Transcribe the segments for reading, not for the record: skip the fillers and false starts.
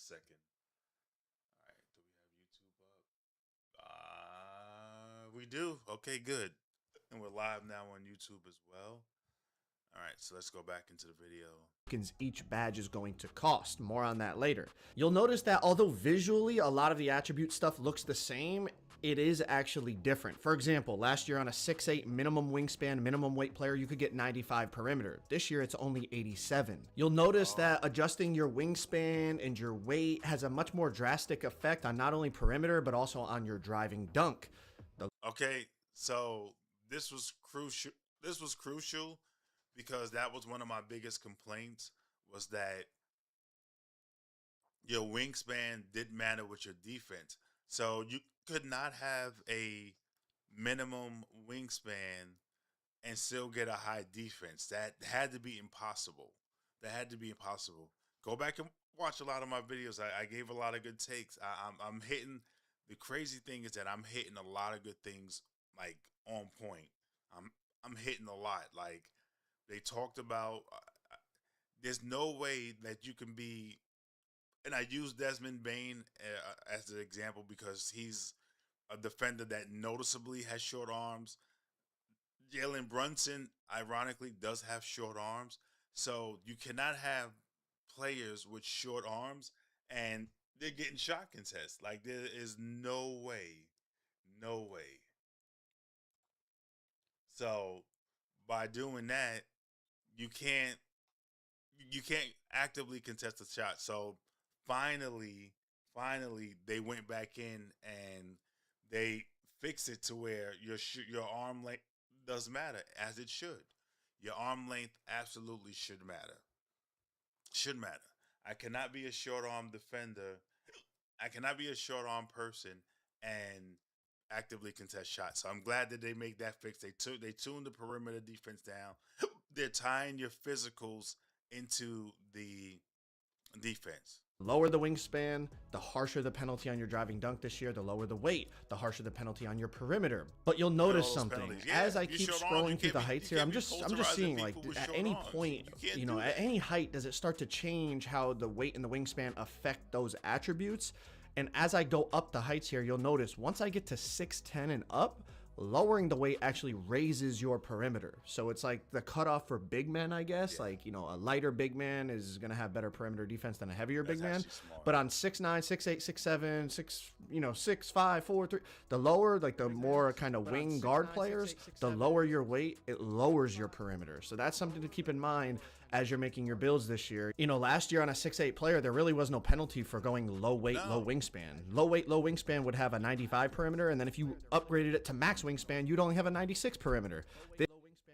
second. All right, do we have YouTube up? We do. Okay, good. And we're live now on YouTube as well. All right, so let's go back into the video. Each badge is going to cost. More on that later. You'll notice that although visually a lot of the attribute stuff looks the same, it is actually different. For example, last year on a 6'8 minimum wingspan, minimum weight player, you could get 95 perimeter. This year it's only 87. You'll notice that adjusting your wingspan and your weight has a much more drastic effect on not only perimeter, but also on your driving dunk. Okay, so this was crucial. This was crucial because that was one of my biggest complaints, was that your wingspan didn't matter with your defense. So you could not have a minimum wingspan and still get a high defense. That had to be impossible. That had to be impossible. Go back and watch a lot of my videos. I gave a lot of good takes. I'm hitting. The crazy thing is that I'm hitting a lot of good things, like on point. I'm hitting a lot. Like they talked about. There's no way that you can be, and I use Desmond Bain as an example because he's a defender that noticeably has short arms. Jalen Brunson, ironically, does have short arms. So you cannot have players with short arms and they're getting shot contests. Like, there is no way. No way. So by doing that, you can't you can't actively contest the shot. So finally they went back in and they fix it to where your arm length does matter, as it should. Your arm length absolutely should matter. Should matter. I cannot be a short arm defender. I cannot be a short arm person and actively contest shots. So I'm glad that they make that fix. They tuned the perimeter defense down. They're tying your physicals into the defense. Lower the wingspan, the harsher the penalty on your driving dunk this year. The lower the weight, the harsher the penalty on your perimeter. But you'll notice something. Yeah, as I keep scrolling through the heights here, I'm just seeing, like, at any point, you know, at any height, does it start to change how the weight and the wingspan affect those attributes? And as I go up the heights here, you'll notice once I get to 6'10 and up, lowering the weight actually raises your perimeter. So it's like the cutoff for big men, I guess. Yeah. Like, you know, a lighter big man is going to have better perimeter defense than a heavier big man. But on 6'9", 6'8", 6'7", 6'5", 4, 3, the lower, like the more kind of wing guard players, the lower your weight, it lowers your perimeter. So that's something to keep in mind as you're making your builds this year. You know, last year on a 6'8 player, there really was no penalty for going low weight, low wingspan. Low weight, low wingspan would have a 95 perimeter, and then if you upgraded it to max wingspan, you'd only have a 96 perimeter.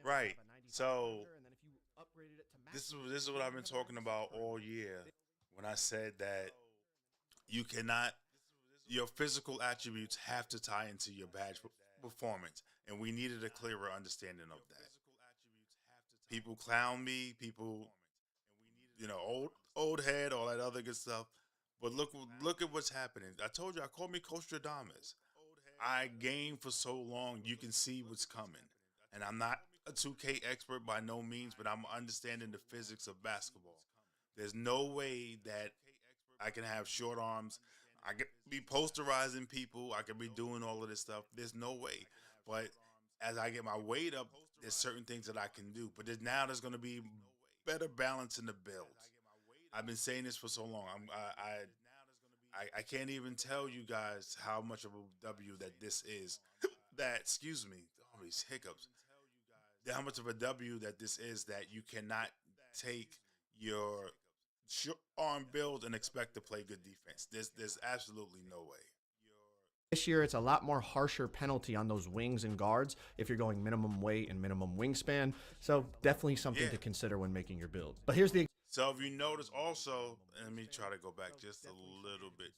Right. So this is what I've been talking about all year when I said that you cannot, your physical attributes have to tie into your badge performance, and we needed a clearer understanding of that. People clown me, people, you know, old head, all that other good stuff. But look at what's happening. I told you, I called me Coach Stradamus. I game for so long, you can see what's coming. And I'm not a 2K expert by no means, but I'm understanding the physics of basketball. There's no way that I can have short arms. I could be posterizing people. I could be doing all of this stuff. There's no way. But as I get my weight up, there's certain things that I can do. But there's going to be better balance in the builds. I've been saying this for so long. I can't even tell you guys how much of a W that this is. Excuse me, all these hiccups. How much of a W that this is, that you cannot take your arm build and expect to play good defense. There's absolutely no way. This year, it's a lot more harsher penalty on those wings and guards if you're going minimum weight and minimum wingspan. So definitely something to consider when making your build. But here's the... So if you notice also, let me try to go back just a little bit,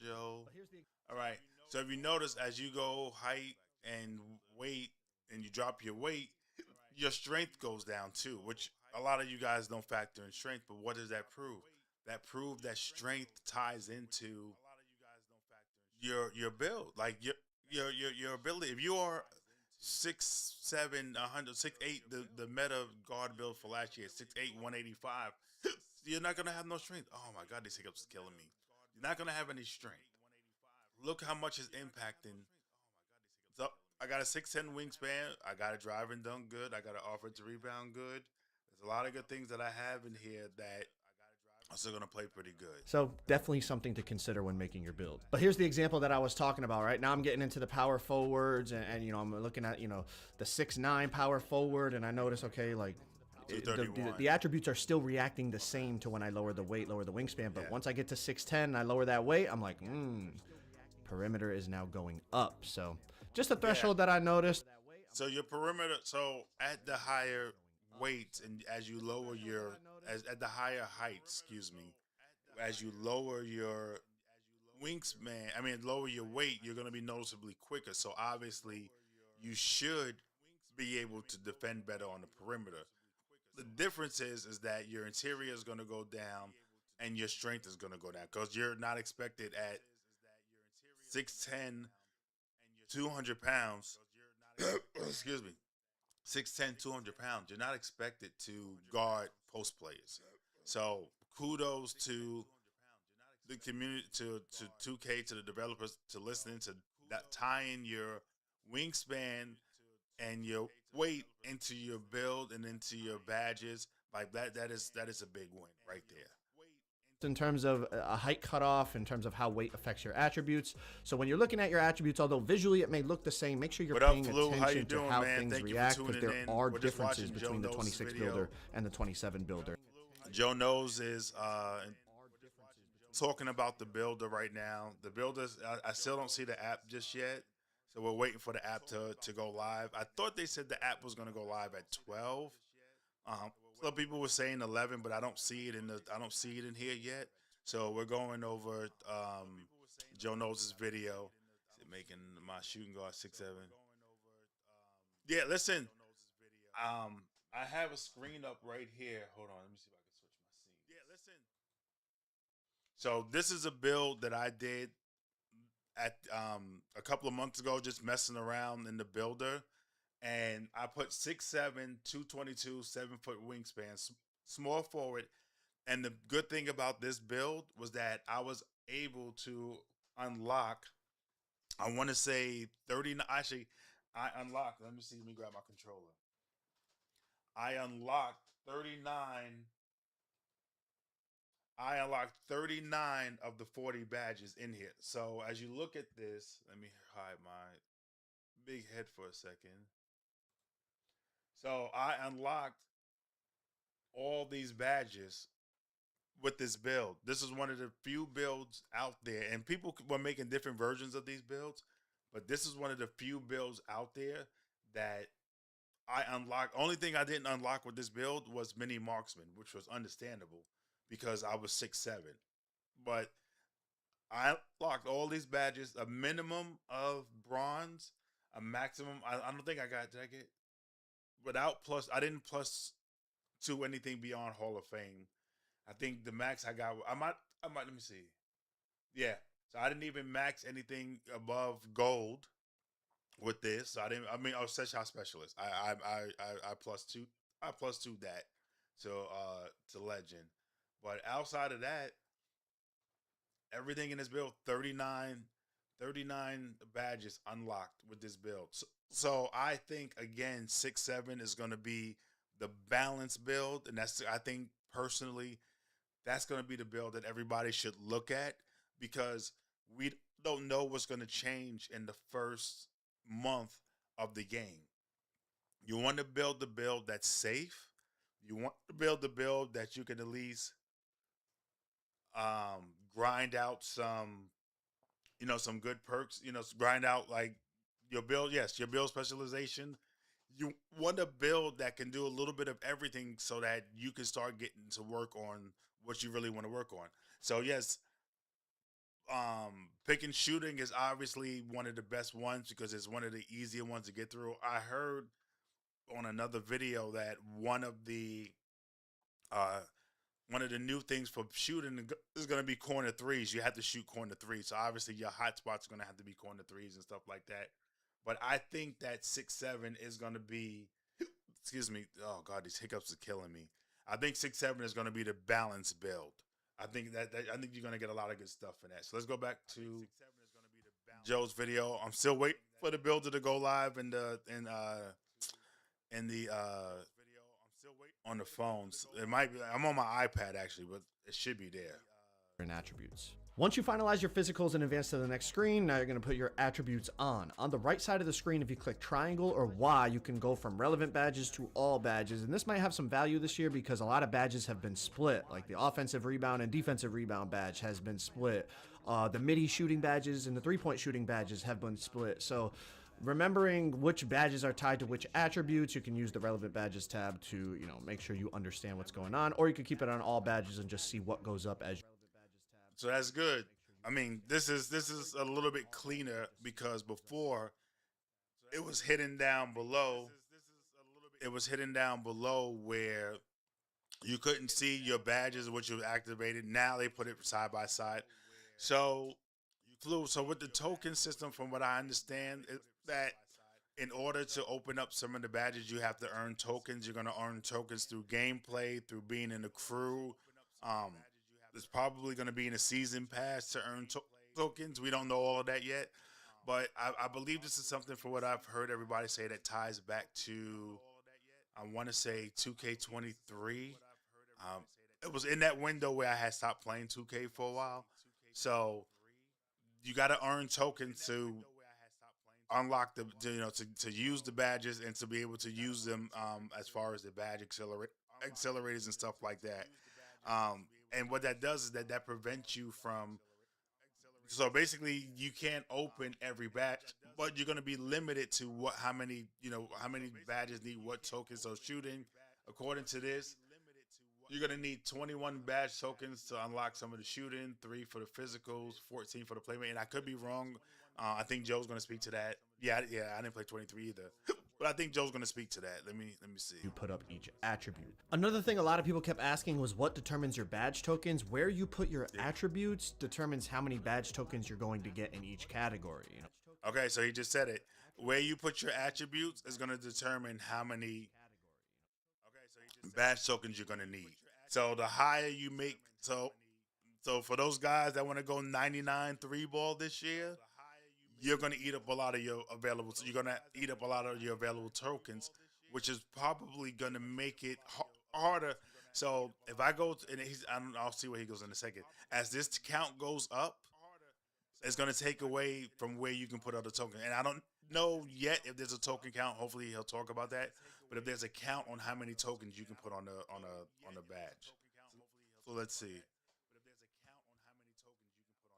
Joe. All right. So if you notice, as you go height and weight and you drop your weight, your strength goes down too, which a lot of you guys don't factor in strength. But what does that prove? That proves that strength ties into your build, like your ability. If you are 6'7", 100, 6'8", the meta guard build for last year, 6'8", 185, you're not gonna have no strength. Oh my God, these hiccups are killing me. You're not gonna have any strength. Look how much it's impacting. So I got a 6'10" wingspan. I got a driving dunk good. I got an offensive rebound good. There's a lot of good things that I have in here that are still gonna play pretty good. So definitely something to consider when making your build. But here's the example that I was talking about. Right now, I'm getting into the power forwards, and I'm looking at the 6'9" power forward, and I notice like the attributes are still reacting the same to when I lower the weight, lower the wingspan. But once I get to 6'10", I lower that weight. I'm like, perimeter is now going up. So just a threshold that I noticed. So your perimeter, so at the higher weights and as you lower at the higher heights, as you lower your lower your weight, you're going to be noticeably quicker. So obviously you should be able to defend better on the perimeter. The difference is that your interior is going to go down and your strength is going to go down because you're not expected at 6'10", 200 pounds. Excuse me. 6'10", 200 pounds. You're not expected to guard post players. So kudos to the community, to 2K, to the developers, to listening to that, tying your wingspan and your weight into your build and into your badges. Like that is a big win right there. In terms of a height cutoff, in terms of how weight affects your attributes. So when you're looking at your attributes, although visually it may look the same, make sure you're paying attention to how things react, because there are differences between the 26 builder and the 27 builder. Joe Knows is talking about the builder right now. The builders, I still don't see the app just yet, so we're waiting for the app to go live. I thought they said the app was going to go live at 12. Some people were saying 11, but I don't see it in here yet. So we're going over Joe Knows' video, making my shooting guard 6'7". Yeah, listen. I have a screen up right here. Hold on, let me see if I can switch my scene. Yeah, listen. So this is a build that I did at a couple of months ago, just messing around in the builder. And I put 6'7", 222, 7-foot wingspan, small forward. And the good thing about this build was that I was able to unlock, I want to say 39. Actually, I unlocked, let me grab my controller. I unlocked 39 of the 40 badges in here. So as you look at this, let me hide my big head for a second. So I unlocked all these badges with this build. This is one of the few builds out there, and people were making different versions of these builds, but this is one of the few builds out there that I unlocked. Only thing I didn't unlock with this build was Mini Marksman, which was understandable because I was 6'7". But I unlocked all these badges, a minimum of bronze, a maximum. I don't think I got, did I get? Without plus, I didn't plus to anything beyond Hall of Fame. I think the max I got, I might, let me see. Yeah. So I didn't even max anything above gold with this. So I was set shot specialist. I plus two that to legend. But outside of that, everything in this build, 39 badges unlocked with this build. So I think, again, 6'7" is going to be the balanced build. And I think personally, that's going to be the build that everybody should look at, because we don't know what's going to change in the first month of the game. You want to build the build that's safe. You want to build the build that you can at least grind out some good perks, grind out like your build. Yes, your build specialization. You want to build that can do a little bit of everything so that you can start getting to work on what you really want to work on. So yes, pick and shooting is obviously one of the best ones because it's one of the easier ones to get through. I heard on another video that one of the new things for shooting is going to be corner threes. You have to shoot corner threes. So obviously your hot spots are going to have to be corner threes and stuff like that. But I think that 6'7" is going to be, excuse me, oh God, these hiccups are killing me. I think 6'7" is going to be the balanced build. I think you're gonna get a lot of good stuff in that. So let's go back to Joe's video. I'm still waiting for the builder to go live in the on the phones. It might be. I'm on my iPad actually, but it should be there. And attributes. Once you finalize your physicals and advance to the next screen, now you're going to put your attributes on. On the right side of the screen, if you click triangle or Y, you can go from relevant badges to all badges. And this might have some value this year because a lot of badges have been split, like the offensive rebound and defensive rebound badge has been split. The midi shooting badges and the three-point shooting badges have been split. So remembering which badges are tied to which attributes, you can use the relevant badges tab to, make sure you understand what's going on, or you can keep it on all badges and just see what goes up as you. So that's good. I mean, this is a little bit cleaner because before it was hidden down below. It was hidden down below where you couldn't see your badges, which you activated. Now they put it side by side. So with the token system, from what I understand, is that in order to open up some of the badges, you have to earn tokens. You're going to earn tokens through gameplay, through being in the crew. It's probably going to be in a season pass to earn tokens. We don't know all of that yet, but I believe this is something, from what I've heard everybody say, that ties back to, I want to say 2K23. It was in that window where I had stopped playing 2K for a while. So you got to earn tokens to unlock to use the badges and to be able to use them as far as the badge accelerators and stuff like that. And what that does is that prevents you from, so basically you can't open every badge, but you're going to be limited to how many badges need what tokens. So shooting, according to this, you're going to need 21 badge tokens to unlock some of the shooting, 3 for the physicals, 14 for the playmate. And I could be wrong. I think Joe's going to speak to that. Yeah, I didn't play 23 either. But I think Joe's going to speak to that. Let me see. You put up each attribute. Another thing a lot of people kept asking was what determines your badge tokens. Where you put your attributes determines how many badge tokens you're going to get in each category. Okay, so he just said it. Where you put your attributes is going to determine how many badge tokens you're going to need. So the higher you make, so for those guys that want to go 99 3-ball this year, you're going to eat up a lot of your available. So you're going to eat up a lot of your available tokens, which is probably going to make it harder. So if I go, I'll see where he goes in a second. As this count goes up, it's going to take away from where you can put other tokens. And I don't know yet if there's a token count. Hopefully he'll talk about that. But if there's a count on how many tokens you can put on a badge, so let's see.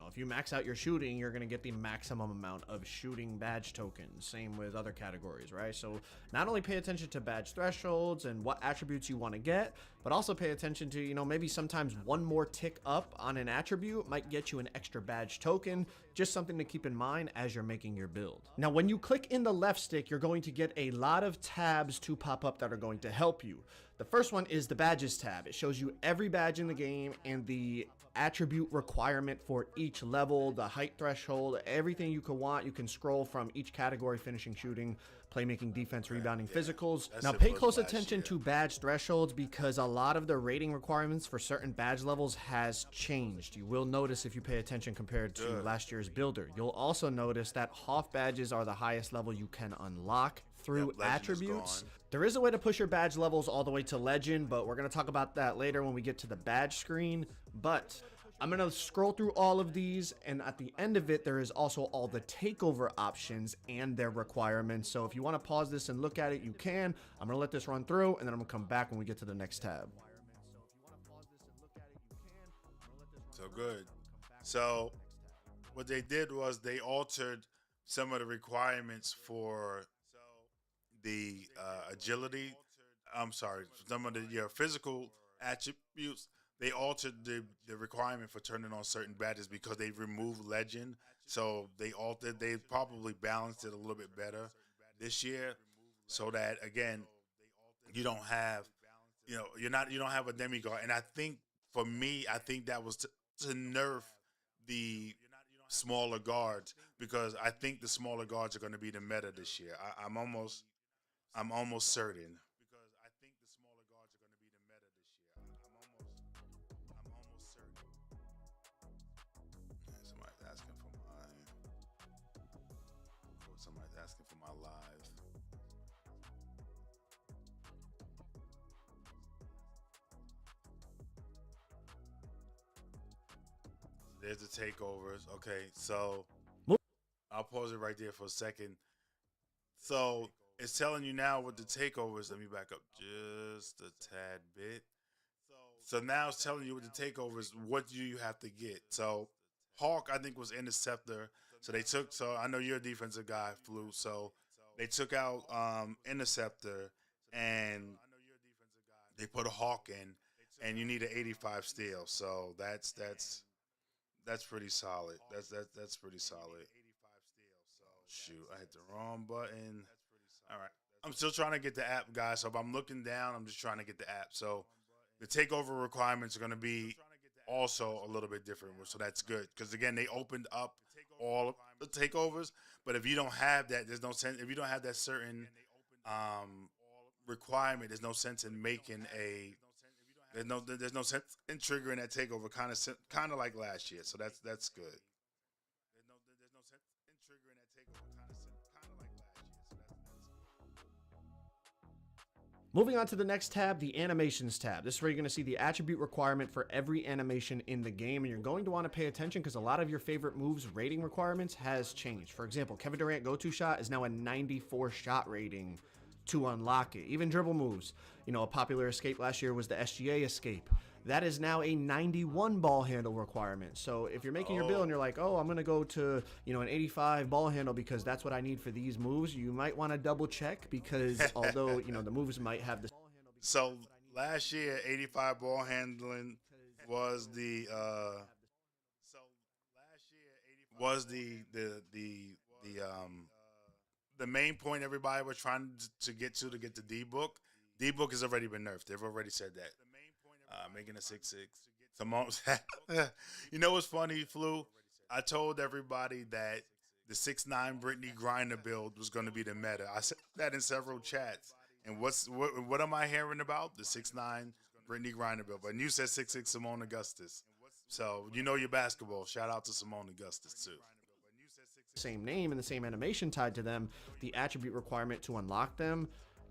If you max out your shooting, you're going to get the maximum amount of shooting badge tokens. Same with other categories, right? So not only pay attention to badge thresholds and what attributes you want to get, but also pay attention to, maybe sometimes one more tick up on an attribute might get you an extra badge token. Just something to keep in mind as you're making your build. Now, when you click in the left stick, you're going to get a lot of tabs to pop up that are going to help you. The first one is the badges tab. It shows you every badge in the game and the attribute requirement for each level, the height threshold, everything you could want. You can scroll from each category: finishing, shooting, playmaking, defense, rebounding, physicals. Now pay close attention to badge thresholds because a lot of the rating requirements for certain badge levels has changed. You will notice if you pay attention compared to last year's builder. You'll also notice that Hoff badges are the highest level you can unlock through attributes. There is a way to push your badge levels all the way to legend, but we're going to talk about that later when we get to the badge screen. But I'm going to scroll through all of these, and at the end of it, there is also all the takeover options and their requirements. So if you want to pause this and look at it, you can. I'm going to let this run through, and then I'm going to come back when we get to the next tab. So good. So what they did was they altered some of the requirements for the agility. I'm sorry, some of your physical attributes. They altered the requirement for turning on certain badges because they removed legend. So they probably balanced it a little bit better this year, so that again, you don't have, you don't have a demigod. And I think for me, I think that was to nerf the smaller guards, because I think the smaller guards are going to be the meta this year. I'm almost certain. asking for my live. There's the takeovers. Okay, so I'll pause it right there for a second. So it's telling you now with the takeovers. Let me back up just a tad bit. So now it's telling you with the takeovers, what do you have to get? So Hawk, I think, was Interceptor. So they took. So I know you're a defensive guy, Flu. So they took out Interceptor and they put a Hawk in, and you need an 85 steal. So that's pretty solid. That's pretty solid. Shoot, I hit the wrong button. All right. I'm still trying to get the app, guys. So if I'm looking down, I'm just trying to get the app. So the takeover requirements are going to be also a little bit different. So that's good. Because, again, they opened up all of the takeovers. But if you don't have that, there's no sense. If you don't have that certain requirement, there's no sense in making a – there's no sense in triggering that takeover kind of like last year. So that's good. Moving on to the next tab, the animations tab. This is where you're going to see the attribute requirement for every animation in the game, and you're going to want to pay attention because a lot of your favorite moves rating requirements has changed. For example, Kevin Durant go-to shot is now a 94 shot rating to unlock it. Even dribble moves. You know, a popular escape last year was the SGA escape. That is now a 91 ball handle requirement. So if you're making your build and you're like, oh, I'm going to go to, you know, an 85 ball handle because that's what I need for these moves, you might want to double check because although, you know, the moves might have the... So last year, 85 ball handling was the main point everybody was trying to get the D-book. D-book has already been nerfed. They've already said that. Making a 6'6". Simone, you know what's funny, Flu? I told everybody that the 6'9" Brittany Griner build was going to be the meta. I said that in several chats. And what am I hearing about? The 6'9" Brittany Griner build. But you said 6'6" Simone Augustus. So you know your basketball. Shout out to Simone Augustus too. Same name and the same animation tied to them, the attribute requirement to unlock them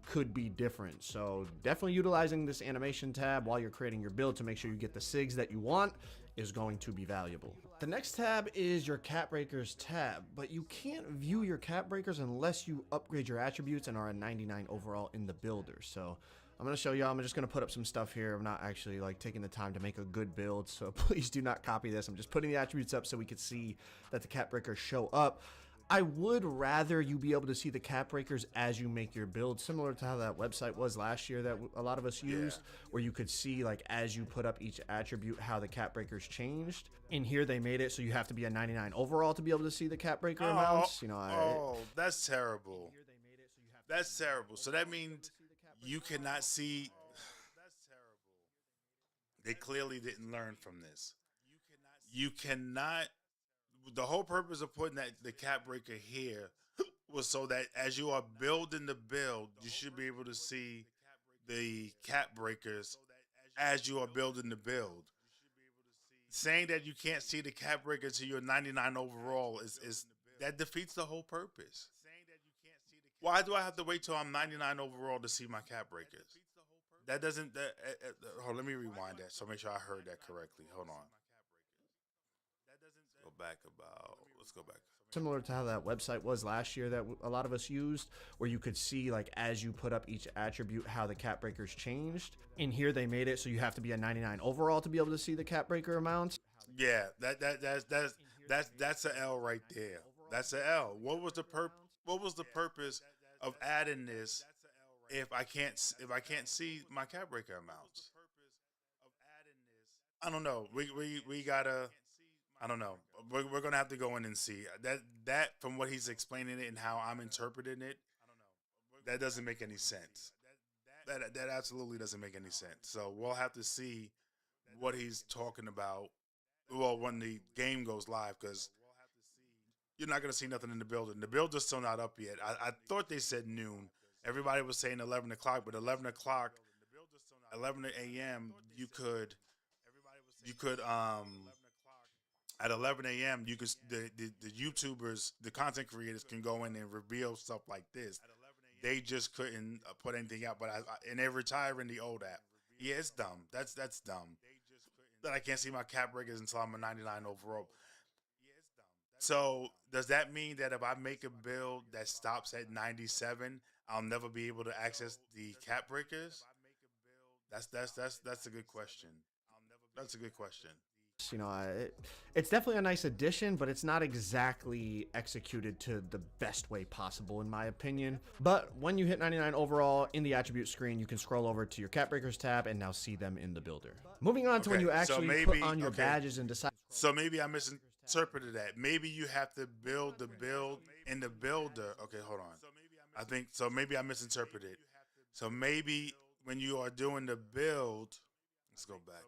could be different. So definitely utilizing this animation tab while you're creating your build to make sure you get the SIGs that you want is going to be valuable. The next tab is your cap breakers tab, but you can't view your cap breakers unless you upgrade your attributes and are a 99 overall in the builder. So I'm going to show y'all. I'm just going to put up some stuff here. I'm not actually like taking the time to make a good build, so please do not copy this. I'm just putting the attributes up so we can see that the cap breakers show up. I would rather you be able to see the cap breakers as you make your build, similar to how that website was last year that a lot of us used, where you could see like as you put up each attribute how the cap breakers changed. In here they made it so you have to be a 99 overall to be able to see the cap breaker amounts. You know, that's terrible. That's terrible. So that means you cannot see. They clearly didn't learn from this. You cannot. The whole purpose of putting the cap breaker here was so that as you are building the build, you should be able to see the cap breakers as you are building the build. Saying that you can't see the cap breaker to your 99 overall is that defeats the whole purpose. Why do I have to wait till I'm 99 overall to see my cap breakers? That doesn't. Hold, let me rewind that so make sure I heard that correctly. Hold on. Let's go back. Similar to how that website was last year that a lot of us used, where you could see like as you put up each attribute how the cap breakers changed. In here they made it so you have to be a 99 overall to be able to see the cap breaker amounts. Yeah, that's an L right there. That's an L. What was the purpose of adding this if I can't see my cap breaker amounts? I don't know. We gotta. I don't know. We're gonna have to go in and see that from what he's explaining it and how I'm interpreting it. That doesn't make any sense. That absolutely doesn't make any sense. So we'll have to see what he's talking about. Well, when the game goes live, because you're not gonna see nothing in the building. The builder's still not up yet. I thought they said noon. Everybody was saying 11 o'clock, but 11 o'clock, 11 a.m. You could at 11 a.m. you can the YouTubers, the content creators can go in and reveal stuff like this. They just couldn't put anything out, but and they're retiring the old app. Yeah, it's dumb. That's dumb. That I can't see my cap breakers until I'm a 99 overall. So does that mean that if I make a build that stops at 97, I'll never be able to access the cap breakers? That's a good question. That's a good question. You know, it's definitely a nice addition, but it's not exactly executed to the best way possible, in my opinion. But when you hit 99 overall in the attribute screen, you can scroll over to your cap breakers tab and now see them in the builder. Moving on to when you actually put on your badges and decide. So maybe I misinterpreted that. Maybe you have to build the build in the builder. Okay, hold on. I think so. Maybe I misinterpreted. So maybe when you are doing the build, let's go back.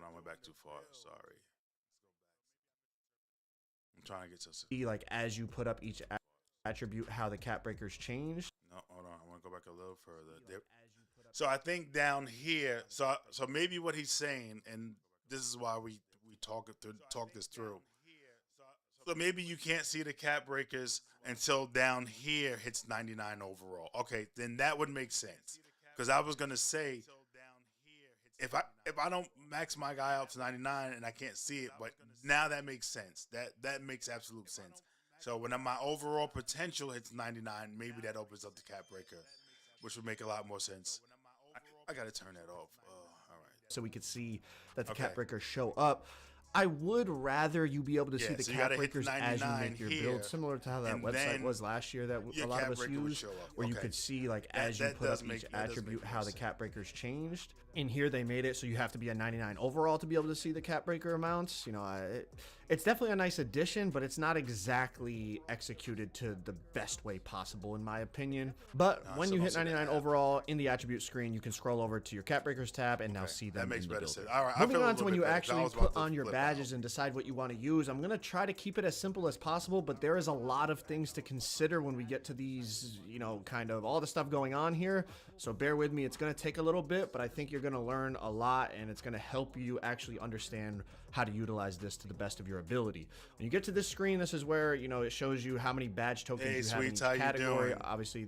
I went back too far. Sorry. I'm trying to get to see like as you put up each attribute how the cap breakers change. No, hold on. I want to go back a little further. So I think down here. So maybe what he's saying, and this is why we talk this through. So maybe you can't see the cap breakers until down here hits 99 overall. Okay, then that would make sense. Because I was gonna say, if I don't max my guy out to 99 and I can't see it, but now that makes sense. That makes absolute sense. So when my overall potential hits 99, maybe that opens up the cap breaker, which would make a lot more sense. I gotta turn that off. All right. So we could see that the cap breakers show up. I would rather you be able to see the cap breakers as you make your build, similar to how that website was last year that a lot of us used, where you could see like as you put up each attribute how the cap breakers changed. In here they made it so you have to be a 99 overall to be able to see the cap breaker amounts. You know, it's definitely a nice addition, but it's not exactly executed to the best way possible, in my opinion. But when you hit 99 overall in the attribute screen, you can scroll over to your cap breakers tab and now see them in the builder. All right, moving on to when you actually put on your badges and decide what you want to use, I'm going to try to keep it as simple as possible, but there is a lot of things to consider when we get to these, you know, kind of all the stuff going on here. So bear with me. It's going to take a little bit, but I think you're going to learn a lot, and it's going to help you actually understand how to utilize this to the best of your ability. When you get to this screen, this is where, you know, it shows you how many badge tokens you have in each category. Obviously,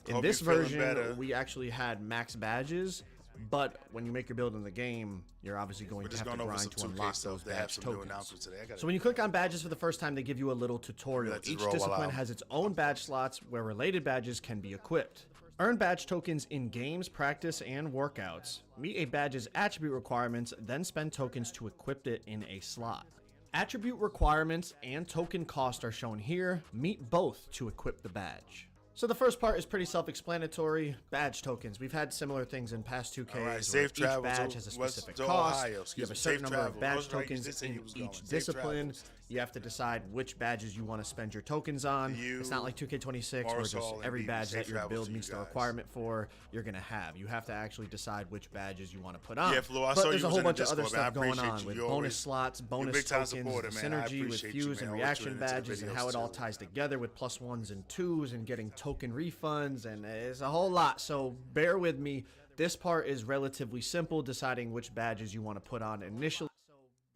in this version, we actually had max badges, but when you make your build in the game, you're obviously going to have to grind to unlock those badge tokens. So when you click on badges for the first time, they give you a little tutorial. Each discipline has its own badge slots where related badges can be equipped. Earn badge tokens in games, practice, and workouts. Meet a badge's attribute requirements, then spend tokens to equip it in a slot. Attribute requirements and token cost are shown here. Meet both to equip the badge. So the first part is pretty self-explanatory. Badge tokens. We've had similar things in past 2Ks. Right, safe each badge has a specific cost. You have a certain number of badge tokens in each discipline. You have to decide which badges you want to spend your tokens on. It's not like 2K26 where just every badge that your build meets the requirement for, you're going to have. You have to actually decide which badges you want to put on. Yeah, Flo, but there's a whole bunch of other stuff going on with bonus slots, bonus tokens, synergy with fuse and reaction badges, and how it all ties together with +1s and 2s and getting token refunds, and it's a whole lot. So bear with me. This part is relatively simple, deciding which badges you want to put on initially.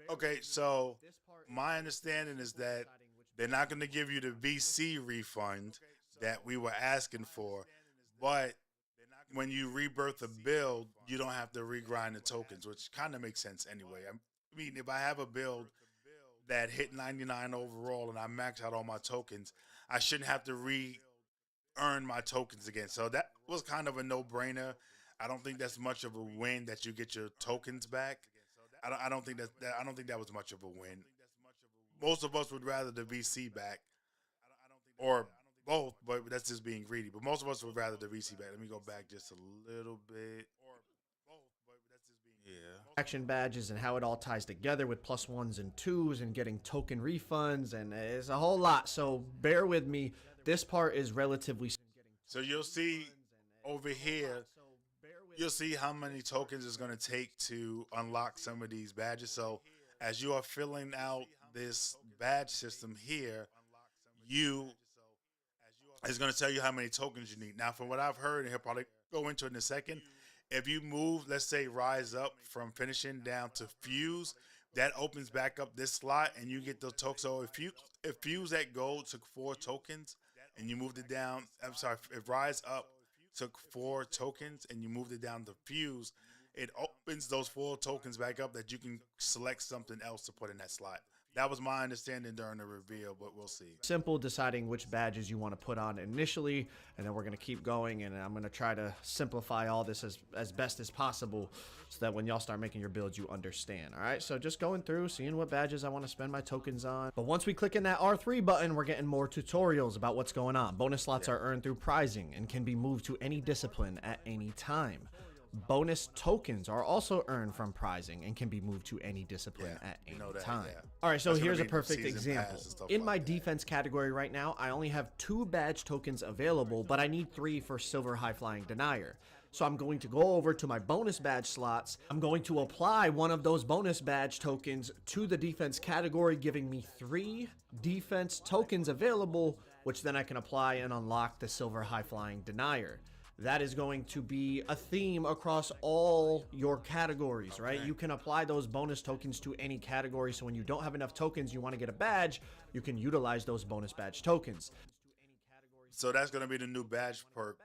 Okay, so my understanding is that they're not going to give you the VC refund that we were asking for, but when you rebirth a build, you don't have to regrind the tokens, which kind of makes sense anyway. I mean, if I have a build that hit 99 overall and I max out all my tokens, I shouldn't have to earn my tokens again. So that was kind of a no-brainer. I don't think that's much of a win that you get your tokens back. I don't think that was much of a win. Most of us would rather the VC back, or both, but that's just being greedy. But most of us would rather the VC back. Let me go back just a little bit. Yeah. Action badges and how it all ties together with +1s and 2s and getting token refunds, and it's a whole lot. So bear with me. This part is relatively. So you'll see over here, you'll see how many tokens it's going to take to unlock some of these badges. So as you are filling out this badge system here, it's going to tell you how many tokens you need. Now, from what I've heard, and he'll probably go into it in a second, if you move, let's say Rise Up from finishing down to Fuse, that opens back up this slot and you get those tokens. So if Fuse at gold took 4 tokens and you moved it down, I'm sorry, if Rise Up took 4 tokens and you moved it down to Fuse, it opens those 4 tokens back up that you can select something else to put in that slot. That was my understanding during the reveal, but we'll see. Simple, deciding which badges you want to put on initially, and then we're going to keep going, and I'm going to try to simplify all this as best as possible so that when y'all start making your builds, you understand. All right, so just going through, seeing what badges I want to spend my tokens on. But once we click in that R3 button, we're getting more tutorials about what's going on. Bonus slots are earned through prizing and can be moved to any discipline at any time. Bonus tokens are also earned from prizing and can be moved to any discipline at any time. All right, so here's a perfect example. In my defense category right now, I only have 2 badge tokens available, but I need 3 for Silver High Flying Denier. So I'm going to go over to my bonus badge slots. I'm going to apply one of those bonus badge tokens to the defense category, giving me 3 defense tokens available, which then I can apply and unlock the Silver High Flying Denier. That is going to be a theme across all your categories, right? You can apply those bonus tokens to any category. So when you don't have enough tokens, you want to get a badge, you can utilize those bonus badge tokens. So that's going to be the new badge perk.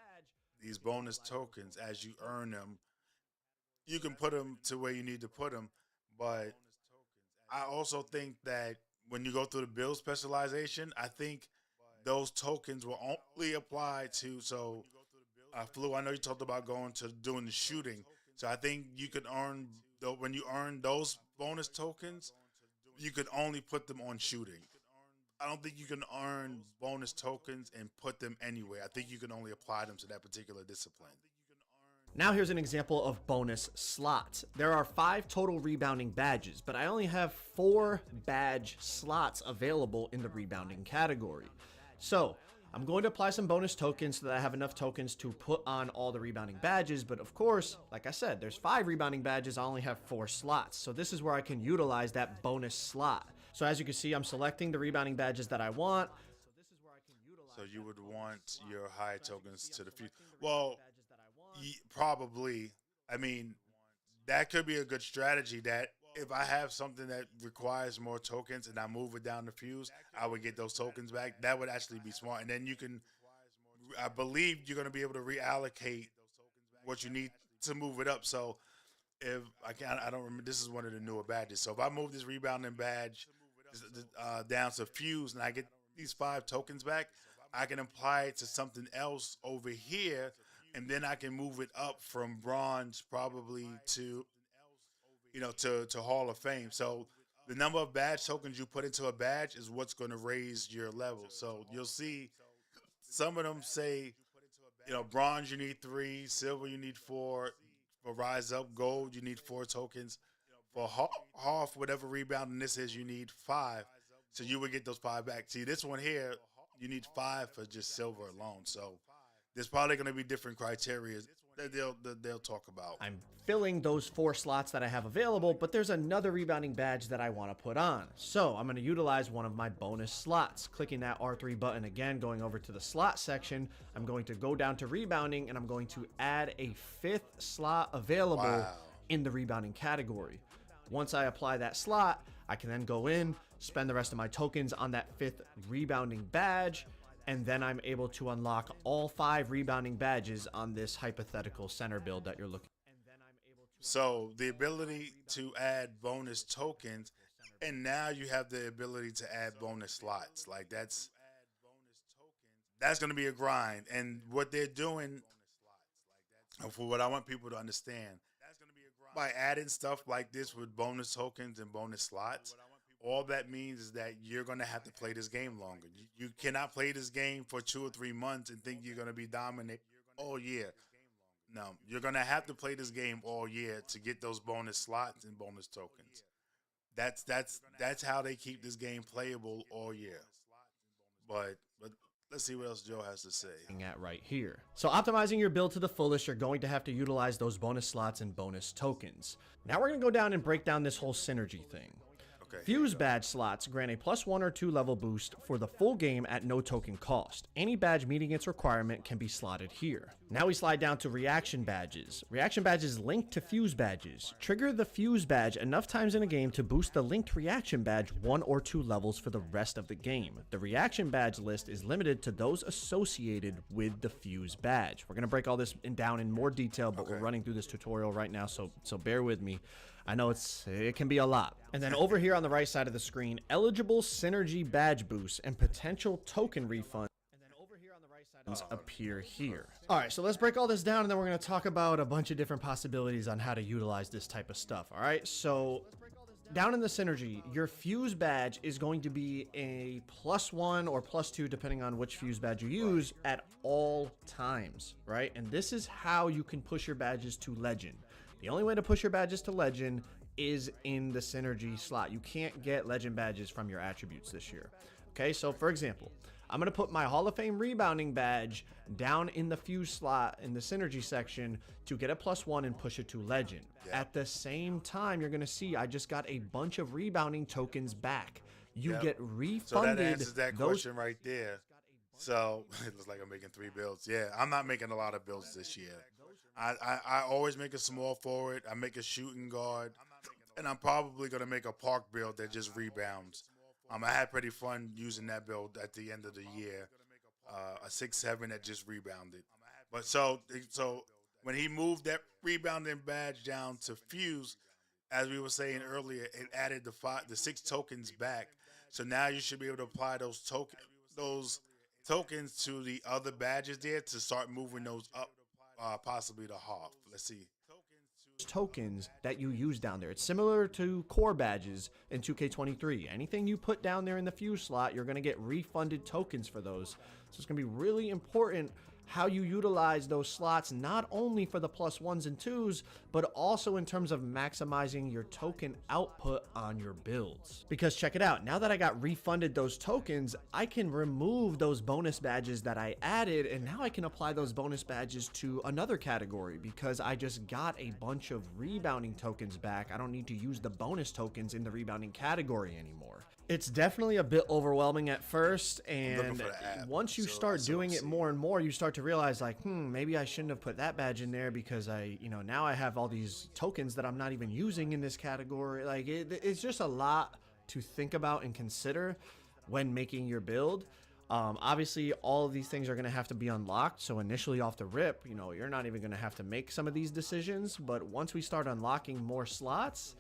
These bonus tokens, as you earn them, you can put them to where you need to put them. But I also think that when you go through the build specialization, I think those tokens will only apply to, Flu, I know you talked about going to doing the shooting. So I think you could earn, when you earn those bonus tokens, you could only put them on shooting. I don't think you can earn bonus tokens and put them anywhere. I think you can only apply them to that particular discipline. Now here's an example of bonus slots. There are 5 total rebounding badges, but I only have 4 badge slots available in the rebounding category. So I'm going to apply some bonus tokens so that I have enough tokens to put on all the rebounding badges. But of course, like I said, there's 5 rebounding badges. I only have 4 slots. So this is where I can utilize that bonus slot. So as you can see, I'm selecting the rebounding badges that I want. So you would want your high tokens to the future. Well, probably. I mean, that could be a good strategy, that if I have something that requires more tokens and I move it down the Fuse, I would get those tokens back. That would actually be smart. And then you can, I believe you're going to be able to reallocate what you need to move it up. So if I don't remember, this is one of the newer badges. So if I move this rebounding badge down to Fuse and I get these 5 tokens back, I can apply it to something else over here. And then I can move it up from bronze probably to, to Hall of Fame. So the number of badge tokens you put into a badge is what's going to raise your level. So you'll see some of them say, bronze you need 3, silver you need 4, for Rise Up, gold you need 4 tokens. For half, whatever rebounding this is, you need 5. So you would get those 5 back. See, this one here, you need 5 for just silver alone. So there's probably going to be different criteria that they'll talk about. I'm filling those 4 slots that I have available, but there's another rebounding badge that I want to put on. So I'm going to utilize one of my bonus slots. Clicking that R3 button again, going over to the slot section, I'm going to go down to rebounding and I'm going to add a 5th slot available in the rebounding category. Once I apply that slot, I can then go in, spend the rest of my tokens on that 5th rebounding badge, and then I'm able to unlock all 5 rebounding badges on this hypothetical center build that you're looking at. So the ability to add bonus tokens, and now you have the ability to add bonus slots. Like that's going to be a grind. And what they're doing, for what I want people to understand, by adding stuff like this with bonus tokens and bonus slots, all that means is that you're going to have to play this game longer. You cannot play this game for 2 or 3 months and think you're going to be dominant all year. No, you're going to have to play this game all year to get those bonus slots and bonus tokens. That's how they keep this game playable all year. But let's see what else Joe has to say. At right here. So optimizing your build to the fullest, you're going to have to utilize those bonus slots and bonus tokens. Now we're going to go down and break down this whole synergy thing. Okay. Fuse badge slots grant a +1 or 2 level boost for the full game at no token cost. Any badge meeting its requirement can be slotted here. Now we slide down to reaction badges. Reaction badges link to fuse badges. Trigger the fuse badge enough times in a game to boost the linked reaction badge 1 or 2 levels for the rest of the game. The reaction badge list is limited to those associated with the fuse badge. We're going to break all this down in more detail, but we're running through this tutorial right now, so bear with me. I know it can be a lot. And then over here on the right side of the screen, eligible synergy badge boosts and potential token refunds appear here. All right, so let's break all this down, and then we're going to talk about a bunch of different possibilities on how to utilize this type of stuff. All right, so down in the synergy, your fuse badge is going to be a +1 or +2, depending on which fuse badge you use, at all times, right? And this is how you can push your badges to legend. The only way to push your badges to legend is in the synergy slot. You can't get legend badges from your attributes this year. Okay, so for example, I'm going to put my Hall of Fame rebounding badge down in the fuse slot in the synergy section to get a +1 and push it to legend. At the same time, you're going to see I just got a bunch of rebounding tokens back. You get refunded. So that answers that question right there. So it looks like I'm making 3 builds. Yeah, I'm not making a lot of builds this year. I always make a small forward. I make a shooting guard. And I'm probably going to make a park build that just rebounds. I had pretty fun using that build at the end of the year. A 6-7 that just rebounded. But so when he moved that rebounding badge down to fuse, as we were saying earlier, it added the 6 tokens back. So now you should be able to apply those tokens to the other badges there to start moving those up, possibly to half. Let's see. Tokens that you use down there. It's similar to core badges in 2K23. Anything you put down there in the fuse slot, you're going to get refunded tokens for those. So it's going to be really important how you utilize those slots, not only for the +1s and 2s, but also in terms of maximizing your token output on your builds. Because check it out, now that I got refunded those tokens, I can remove those bonus badges that I added, and now I can apply those bonus badges to another category because I just got a bunch of rebounding tokens back. I don't need to use the bonus tokens in the rebounding category anymore. It's definitely a bit overwhelming at first, and once you start doing it more and more, you start to realize like, maybe I shouldn't have put that badge in there because now I have all these tokens that I'm not even using in this category. Like it's just a lot to think about and consider when making your build. Obviously, all of these things are going to have to be unlocked. So initially off the rip, you're not even going to have to make some of these decisions. But once we start unlocking more slots,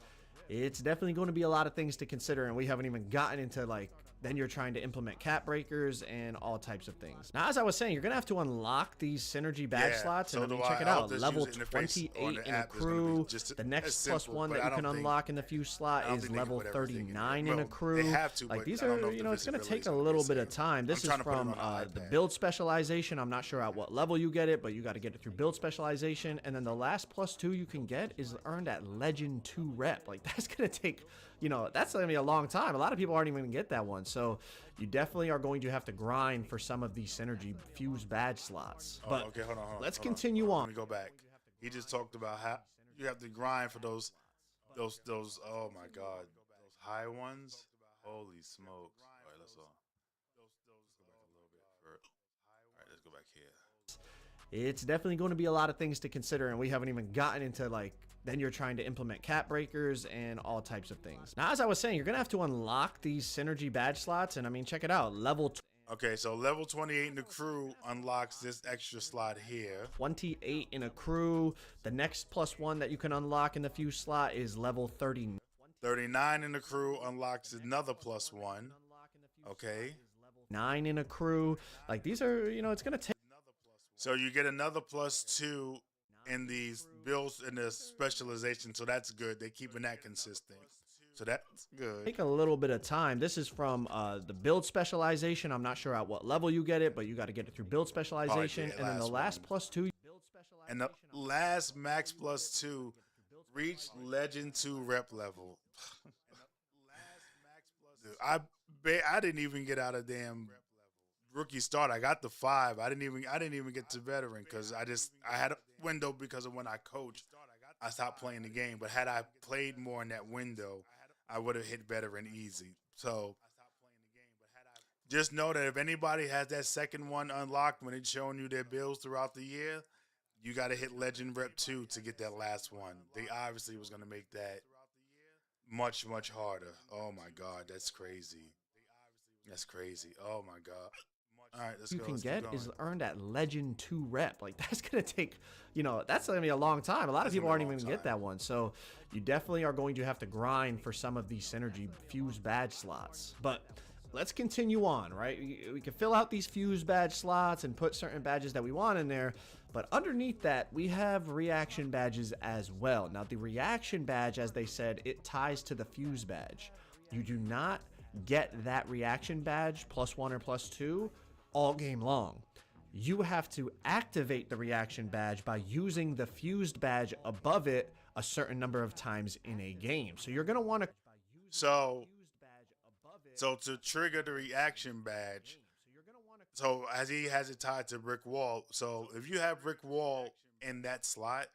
it's definitely going to be a lot of things to consider, and we haven't even gotten into then you're trying to implement cap breakers and all types of things. Now, as I was saying, you're going to have to unlock these synergy badge slots, and check it out. Level 28 in a crew. The next +1 that you can unlock in the fuse slot is level 39 in a crew. These are, it's going to take a little bit of time. This is from the build specialization. I'm not sure at what level you get it, but you got to get it through build specialization. And then the last +2 you can get is earned at Legend 2 rep. That's going to take, that's going to be a long time. A lot of people aren't even going to get that one. So you definitely are going to have to grind for some of these synergy fuse badge slots. But okay, hold on. Let's continue on. Let me go back. He just talked about how you have to grind for those. Oh my God, those high ones. Holy smokes! All right, let's go back a little bit. All right, let's go back here. It's definitely going to be a lot of things to consider, and we haven't even gotten into then you're trying to implement cap breakers and all types of things. Now, as I was saying, you're going to have to unlock these synergy badge slots, and check it out. Okay, so level 28 in the crew unlocks this extra slot here. 28 in a crew. The next +1 that you can unlock in the fuse slot is level 30. 39 in the crew unlocks another +1. Okay. 9 in a crew. These are, it's going to take. So you get another +2 in these builds in the specialization, so that's good. They're keeping that consistent, so that's good. Take a little bit of time. This is from the build specialization. I'm not sure at what level you get it, but you got to get it through build specialization, and then the last +2. And the last max +2 reach Legend 2 rep level. Dude, I didn't even get out of damn rookie start. I got the 5. I didn't even get to veteran because I had a window because of when I coached. I stopped playing the game, but had I played more in that window, I would have hit veteran easy. So just know that if anybody has that second one unlocked when it's showing you their builds throughout the year, you got to hit Legend Rep 2 to get that last one. They obviously was going to make that much, much harder. Oh my God, that's crazy. That's crazy. Oh my God. All right, let's you go. can Let's get keep going. is earn that Legend 2 rep. Like, that's going to take, that's going to be a long time. A lot of people aren't even going to get that one. So you definitely are going to have to grind for some of these Synergy Fuse badge slots. But let's continue on, right? We can fill out these Fuse badge slots and put certain badges that we want in there. But underneath that, we have reaction badges as well. Now, the reaction badge, as they said, it ties to the Fuse badge. You do not get that reaction badge +1 or +2 all game long. You have to activate the reaction badge by using the fused badge above it a certain number of times in a game. So you're going to want to So to trigger the reaction badge, so as he has it tied to Brick Wall, so if you have Brick Wall in that slot,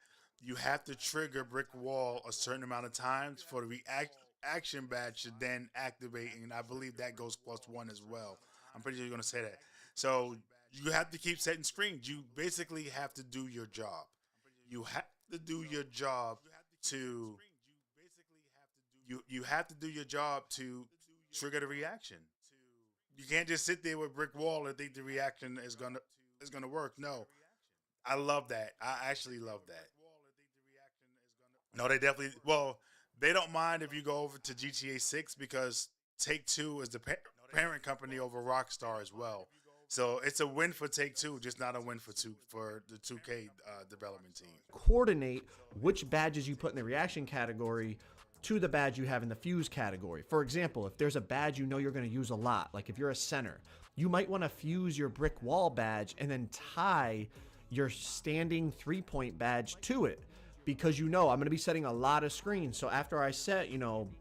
you have to trigger Brick Wall a certain amount of times for the reaction badge to then activate, and I believe that goes +1 as well. I'm pretty sure you're going to say that. So you have to keep setting screens. You basically have to do your job. You have to do your job to you have to do your job to trigger the reaction. You can't just sit there with Brick Wall and think the reaction is gonna work. No, I love that. I actually love that. No, they definitely. Well, they don't mind if you go over to GTA 6 because Take-Two is the parent company over Rockstar as well. So it's a win for Take-Two, just not a win for the 2K development team. Coordinate which badges you put in the reaction category to the badge you have in the fuse category. For example, if there's a badge you know you're going to use a lot, like if you're a center, you might want to fuse your Brick Wall badge and then tie your standing 3-point badge to it, because I'm going to be setting a lot of screens. So after I set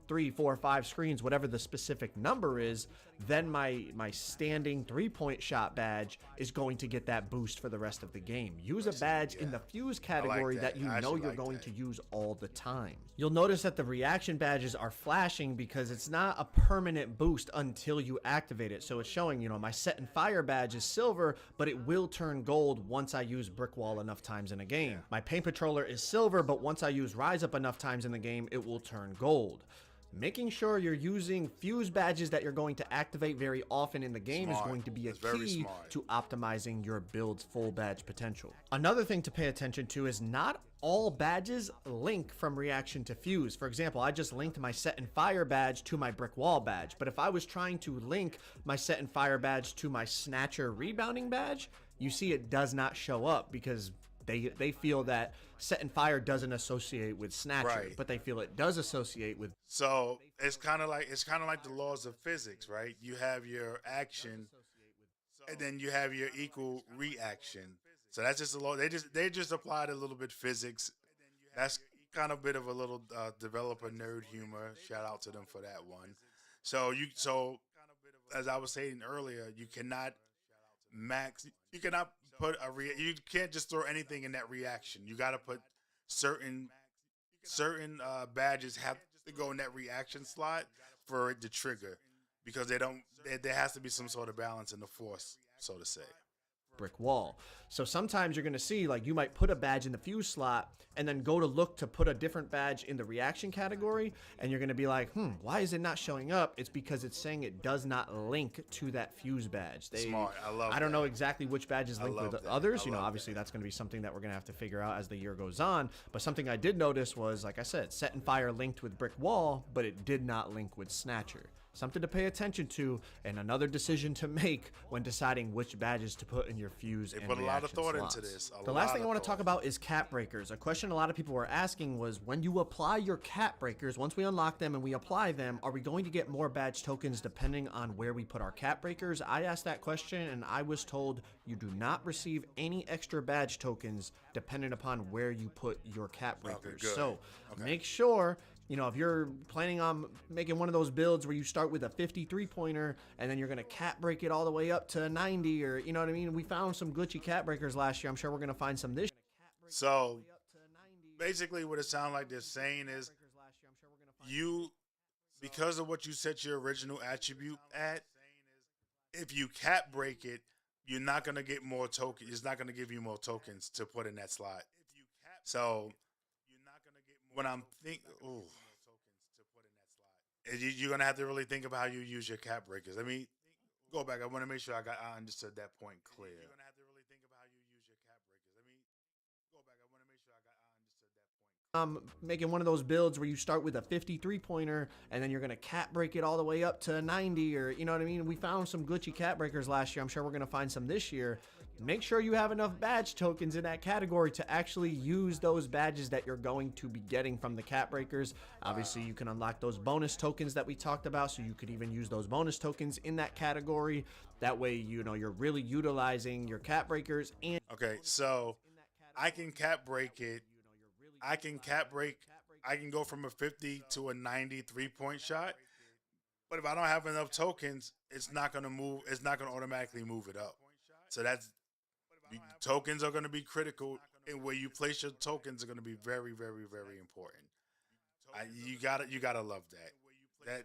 3, 4, 5 screens, whatever the specific number is, then my standing 3-point shot badge is going to get that boost for the rest of the game. Use a badge in the fuse category that you know you're going to use all the time. You'll notice that the reaction badges are flashing because it's not a permanent boost until you activate it. So it's showing, my set and fire badge is silver, but it will turn gold once I use Brick Wall enough times in a game. My Paint Patroller is silver, but once I use Rise Up enough times in the game, it will turn gold. Making sure you're using fuse badges that you're going to activate very often in the game is going to be a key to optimizing your build's full badge potential. Another thing to pay attention to is not all badges link from reaction to fuse. For example, I just linked my set and fire badge to my Brick Wall badge, but if I was trying to link my set and fire badge to my Snatcher rebounding badge, you see it does not show up because they feel that set and fire doesn't associate with Snatcher, but they feel it does associate with. So it's kind of like the laws of physics, right? You have your action, and then you have your equal reaction. So that's just a law. They just applied a little bit physics. That's kind of a bit of a little developer nerd humor. Shout out to them for that one. So as I was saying earlier, you cannot put you can't just throw anything in that reaction. You got to put certain badges have to go in that reaction slot for it to trigger, because there has to be some sort of balance in the force, so to say. Brick Wall. So sometimes you're going to see, like, you might put a badge in the fuse slot and then go to look to put a different badge in the reaction category, and you're going to be like, why is it not showing up? It's because it's saying it does not link to that fuse badge. Smart. I don't know exactly which badges link with others. Obviously that's going to be something that we're going to have to figure out as the year goes on. But something I did notice was, like I said, Set and Fire linked with Brick Wall, but it did not link with Snatcher. Something to pay attention to, and another decision to make when deciding which badges to put in your fuse and reaction slots. They put a lot of thought into this. The last thing I want to talk about is cap breakers. A question a lot of people were asking was, when you apply your cap breakers, once we unlock them and we apply them, are we going to get more badge tokens depending on where we put our cap breakers? I asked that question and I was told you do not receive any extra badge tokens depending upon where you put your cap breakers. Make sure, if you're planning on making one of those builds where you start with a 53-pointer and then you're going to cap break it all the way up to 90, or, you know what I mean? We found some glitchy cap breakers last year. I'm sure we're going to find some this year. So basically what it sounds like they're saying is because of what you set your original attribute at, if you cap break it, you're not going to get more tokens. It's not going to give you more tokens to put in that slot. So when I'm thinking, you're going to have to really think about how you use your cap breakers. Let me go back. I want to make sure I understood that point clear. Making one of those builds where you start with a 53 pointer and then you're going to cap break it all the way up to 90, or you know what I mean? We found some glitchy cap breakers last year. I'm sure we're going to find some this year. Make sure you have enough badge tokens in that category to actually use those badges that you're going to be getting from the cap breakers. Obviously, you can unlock those bonus tokens that we talked about, so you could even use those bonus tokens in that category. That way, you know, you're really utilizing your cap breakers. And okay, so I can cap break it. I can go from a 50 to a 90 3-point shot. But if I don't have enough tokens, it's not going to move. It's not going to automatically move it up. So tokens are going to be critical, and where you place your tokens are going to be very, very, very important. You gotta love that.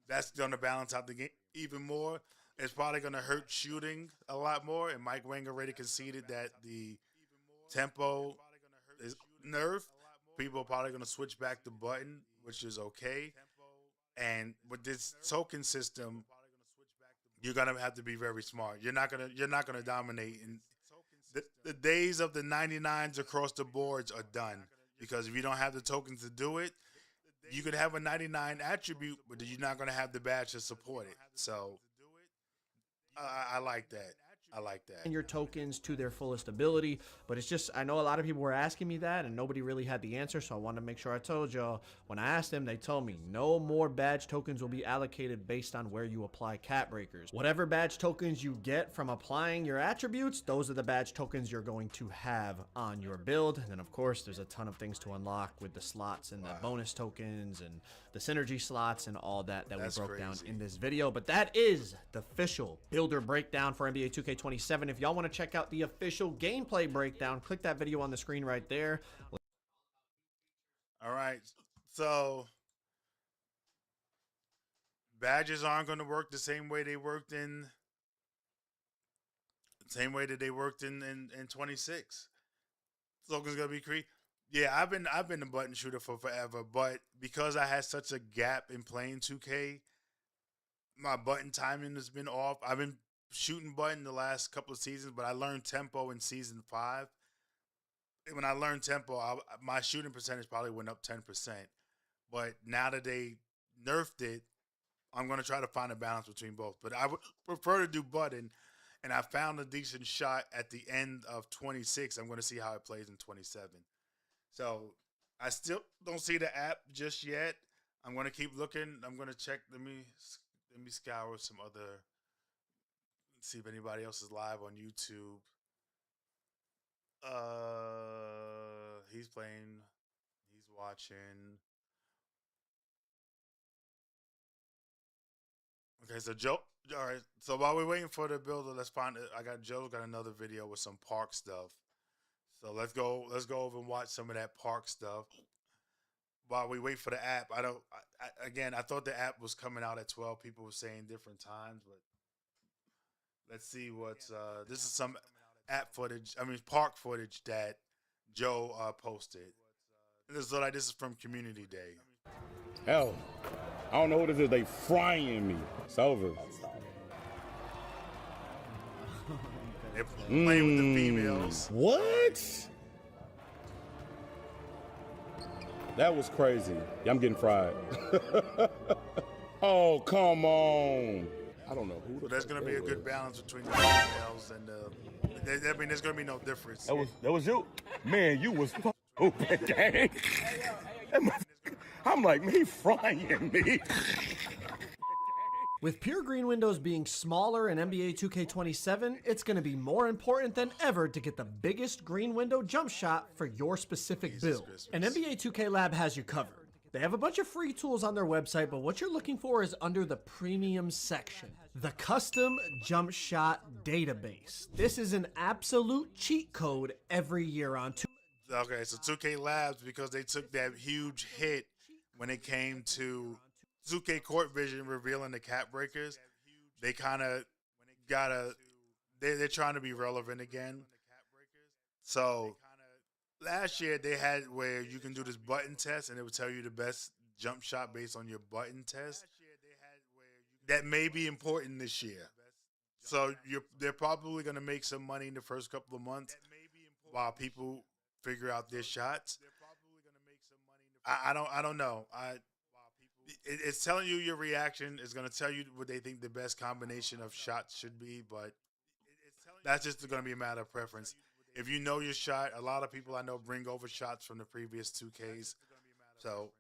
That's going to balance out the game even more. It's probably going to hurt shooting a lot more. And Mike Wang already conceded that the tempo is nerfed. People are probably going to switch back the button, which is okay. And with this token system, you're going to have to be very smart. You're not going to dominate. And the days of the 99s across the boards are done, because if you don't have the tokens to do it, you could have a 99 attribute, but you're not going to have the badge to support it. So I like that. I like that. And your tokens to their fullest ability. But it's just, I know a lot of people were asking me that and nobody really had the answer. So I wanted to make sure I told y'all. When I asked them, they told me no more badge tokens will be allocated based on where you apply cap breakers. Whatever badge tokens you get from applying your attributes, those are the badge tokens you're going to have on your build. And then of course, there's a ton of things to unlock with the slots and the bonus tokens and the synergy slots and all that we broke down in this video. But that is the official builder breakdown for NBA 2K27. If y'all want to check out the official gameplay breakdown, click that video on the screen right there. All right, so badges aren't going to work the same way they worked in 26. Slogan's going to be creepy. Yeah, I've been a button shooter for forever, but because I had such a gap in playing 2K, my button timing has been off. I've been shooting button the last couple of seasons, but I learned tempo in season 5. And when I learned tempo, my shooting percentage probably went up 10%. But now that they nerfed it, I'm going to try to find a balance between both. But I would prefer to do button, and I found a decent shot at the end of 26. I'm going to see how it plays in 27. So I still don't see the app just yet. I'm going to keep looking. I'm going to check. Let me scour some other. See if anybody else is live on YouTube. He's playing. He's watching. Okay, so Joe. All right. So while we're waiting for the builder, let's find it. Joe's got another video with some park stuff. So let's go over and watch some of that park stuff while we wait for the app. I thought the app was coming out at 12. People were saying different times, but let's see what's this is some app footage. Park footage that Joe posted. This is from Community Day. Hell, I don't know what it is. They frying me. It's over. They're playing with the females. What? That was crazy. Yeah, I'm getting fried. Oh, come on. I don't know who. So there's going to be a good balance between the females and there's going to be no difference. That was you. Man, you was open, gang. I'm like, me frying me. With pure green windows being smaller in NBA 2K27, it's going to be more important than ever to get the biggest green window jump shot for your specific build. And NBA 2K Lab has you covered. They have a bunch of free tools on their website, but what you're looking for is under the premium section. The Custom Jump Shot Database. This is an absolute cheat code every year on 2K. Okay, so 2K Labs, because they took that huge hit when it came to 2K Court Vision revealing the cap breakers, they kind of they're trying to be relevant again. So last year they had where you can do this button test and it would tell you the best jump shot based on your button test. That may be important this year. So they're probably going to make some money in the first couple of months while people figure out their shots. I don't know. It's telling you your reaction. It's going to tell you what they think the best combination of shots should be, but that's just going to be a matter of preference. If you know your shot, a lot of people I know bring over shots from the previous 2Ks. So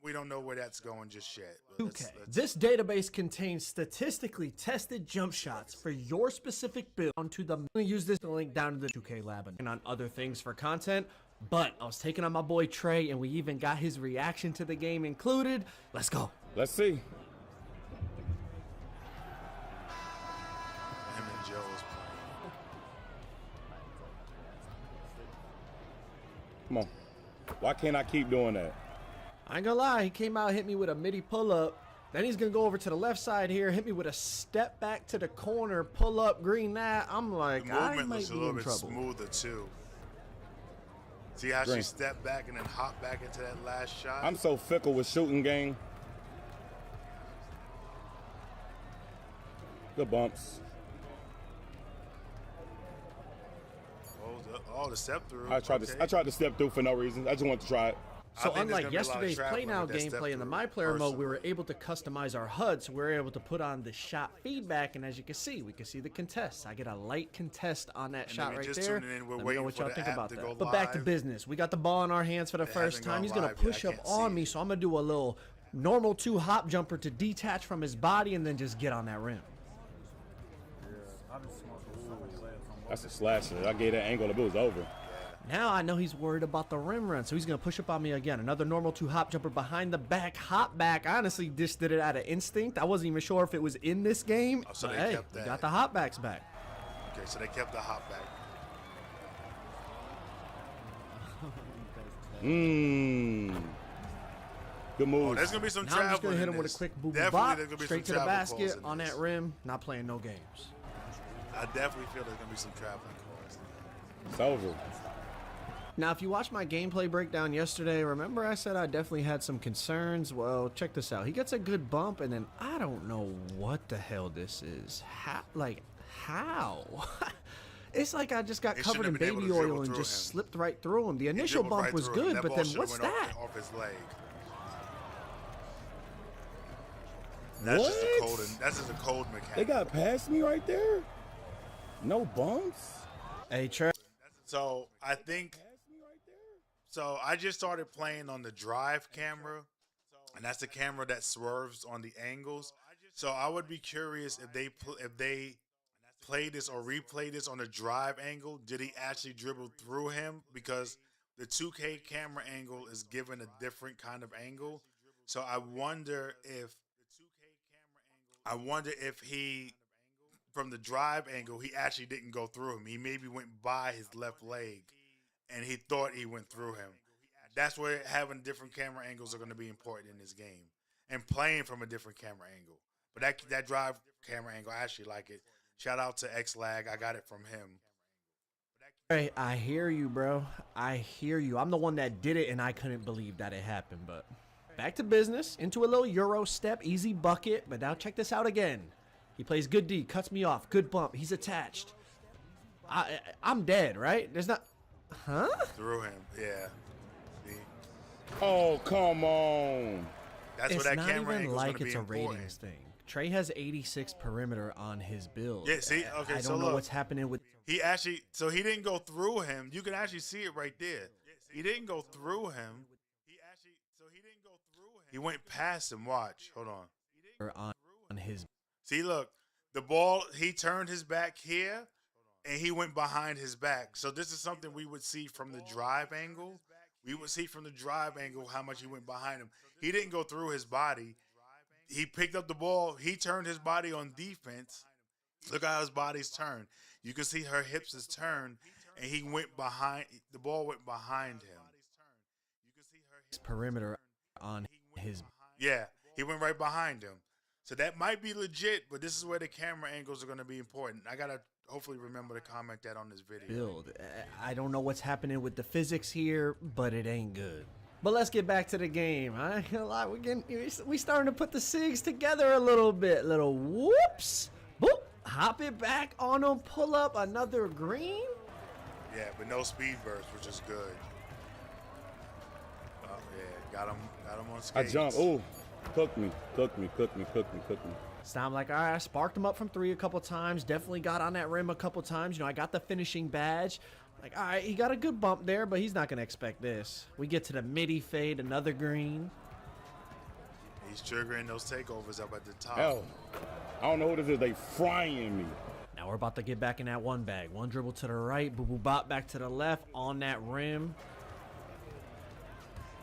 we don't know where that's going just yet. 2K. This database contains statistically tested jump shots for your specific build. Onto the use this link down to the 2K lab and on other things for content. But I was taking on my boy Trey, and we even got his reaction to the game included. Let's go. Let's see. Him and Joe is playing. Come on. Why can't I keep doing that? I ain't gonna lie, he came out, hit me with a midi pull-up. Then he's gonna go over to the left side here, hit me with a step back to the corner, pull up, green that. I'm like, The I movement might looks a be little in bit trouble. smoother too. See how Green. she stepped back and then hopped back into that last shot? I'm so fickle with shooting game. The bumps. The step through. I tried to step through for no reason. I just wanted to try it. I So think there's unlike gonna be a lot of yesterday's Play traveling Now with that step gameplay in the through, My Player mode, we were personally. able to customize our HUD, so we were able to put on the shot feedback, and as you can see, we can see the contest. I get a light contest on that And shot then we right just there. tuning in, we're Let me know waiting what for y'all the think app about to that. go But back to live. business. We got the ball in our hands for the first hasn't time. gone He's gonna live yet. push I up can't see on it. me, so I'm gonna do a little normal 2 hop jumper to detach from his body and then just get on that rim. That's a slasher. I gave that angle, the bit was over. Now I know he's worried about the rim run, so he's going to push up on me again. Another normal 2 hop jumper behind the back, hop back. I honestly just did it out of instinct. I wasn't even sure if it was in this game. Oh, so but they hey, kept we that. got the hop backs back. Okay, so they kept the hop back. Good move. Oh, there's gonna be some Now I'm just traveling going to hit in him with a this. quick boo Definitely bop, there's gonna be straight to some the travel basket calls in on this. that rim. Not playing no games. I definitely feel there's gonna be some traveling calls. It's over. Now, if you watched my gameplay breakdown yesterday, remember I said I definitely had some concerns? Well, check this out. He gets a good bump, and then I don't know what the hell this is. How? It's like I just got They covered in shouldn't have been able baby to dribble oil and through just him. slipped right through him. The He initial dribbled bump right was through him. good, That but ball then should've what's went that? off his leg. That's just a What? code. That's just a code mechanic. They got past me right there? No bumps? Hey, Trey. So I think. So I just started playing on the drive camera, and that's the camera that swerves on the angles. So I would be curious if they play this or replay this on the drive angle. Did he actually dribble through him? Because the 2K camera angle is given a different kind of angle. So I wonder if he, from the drive angle, he actually didn't go through him. He maybe went by his left leg, and he thought he went through him. That's where having different camera angles are going to be important in this game, and playing from a different camera angle. But that drive camera angle, I actually like it. Shout out to XLag. I got it from him. Hey, I hear you, bro. I hear you. I'm the one that did it, and I couldn't believe that it happened. But back to business. Into a little Euro step, easy bucket. But now check this out again. He plays good D, cuts me off, good bump. He's attached. I'm dead, right? There's not... Huh? Through him, yeah. See? Oh, come on. That's It's where that not camera even angle like is it's a going to be important. ratings thing. Trey has 86 perimeter on his build. Yeah, see? Okay, I so don't know look. what's happening with... He didn't go through him. You can actually see it right there. He didn't go through him. He went past him. Watch. Hold on. on his... See, look. The ball, he turned his back here, and he went behind his back. So this is something we would see from the drive angle. We would see from the drive angle how much he went behind him. He didn't go through his body. He picked up the ball. He turned his body on defense. Look how his body's turned. You can see her hips is turned, and he went behind. The ball went behind him. perimeter on his... Yeah. He went right behind him. So that might be legit, but this is where the camera angles are going to be important. I got to hopefully remember to comment that on this video. Build. I don't know what's happening with the physics here, but it ain't good. But let's get back to the game. I ain't gonna lie, we starting to put the SIGs together a little bit. Little whoops. Boop. Hop it back on him. Pull up another green. Yeah, but no speed burst, which is good. Oh, yeah. Got him on skates. I jumped. Oh, cooked me. So I'm like, all right, I sparked him up from 3 a couple times. Definitely got on that rim a couple times. You know, I got the finishing badge. Like, all right, he got a good bump there, but he's not going to expect this. We get to the midi fade, another green. He's triggering those takeovers up at the top. Hell, I don't know what this is. They frying me. Now we're about to get back in that one bag. One dribble to the right, boo boo bop back to the left on that rim.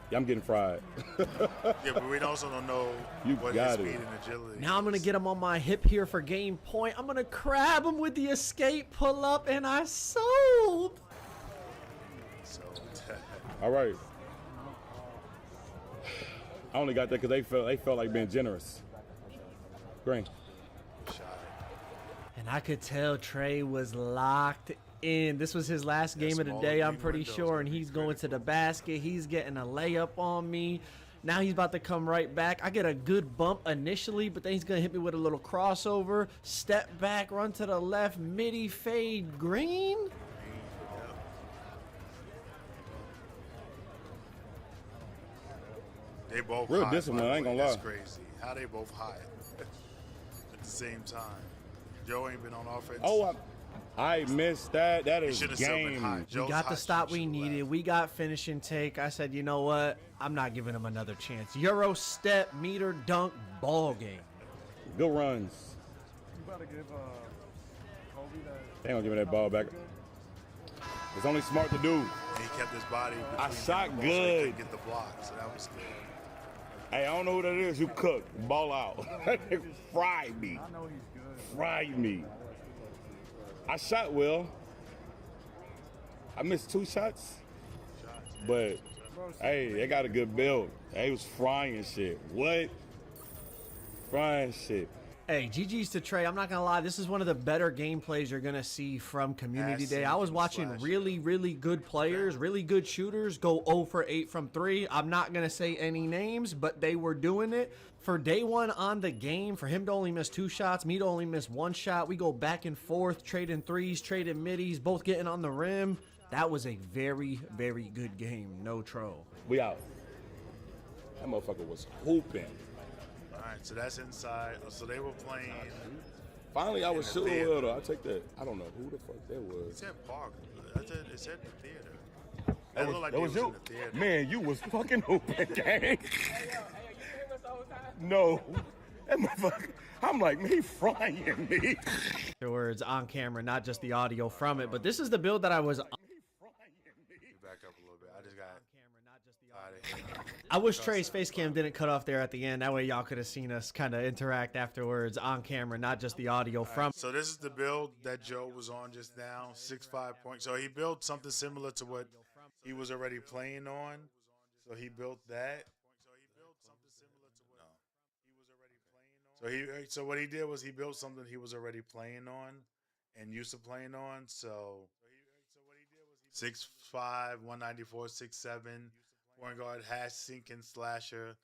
Yeah, I'm getting fried. Yeah, but we also don't know what his speed and agility Now I'm going to get him on my hip here for game point. I'm going to crab him with the escape pull up, and I sold. All right. I only got that because they felt like being generous. Green. And I could tell Trey was locked in. This was his last game of the day, I'm pretty sure, and he's going to the basket. He's getting a layup on me. Now he's about to come right back. I get a good bump initially, but then he's going to hit me with a little crossover. Step back, run to the left, midi fade, green. They both real high, discipline, I ain't gonna lie. That's crazy. How they both high at the same time. Joe ain't been on offense. Oh, I missed that. That is game. We got the stop we needed. We got finishing take. I said, you know what? I'm not giving him another chance. Euro step, meter, dunk, ball game. Good runs. You better give Kobe that. They don't give me that ball back. It's only smart to do. And he kept his body. I shot good. good. So he couldn't get the block, so that was good. Hey, I don't know who that is. You cook. Ball out. Fried me. I know he's good. Fried me. I shot well. I missed 2 shots. But, hey, they got a good build. They was frying shit. What? Frying shit. Hey, GG's to Trey. I'm not going to lie. This is one of the better gameplays you're going to see from Community Day. I was watching really, really good players, really good shooters go 0 for 8 from 3. I'm not going to say any names, but they were doing it. For day one on the game, for him to only miss 2 shots, me to only miss 1 shot, we go back and forth, trading threes, trading middies, both getting on the rim. That was a very, very good game. No troll. We out. That motherfucker was hooping. All right, so that's inside. So they were playing. Finally, I was shooting well, though. I take that. I don't know who the fuck that was. It said Park. It said the theater. That looked like that was they you. in the theater. Man, you was fucking hooping, gang. No. That motherfucker. I'm like, man, he frying me. Words on camera, not just the audio from it. But this is the build that I was on. Back up a little bit. I just got out of here. I wish Trey's face cam didn't cut off there at the end. That way y'all could have seen us kind of interact afterwards on camera, not just the audio from. So this is the build that Joe was on just now, 6'5" point. So he built something similar to what he was already playing on. So he built that. So what he did was he built something he was already playing on and used to playing on. So 6'5", 194, 6'7", point guard, hash sinking slasher,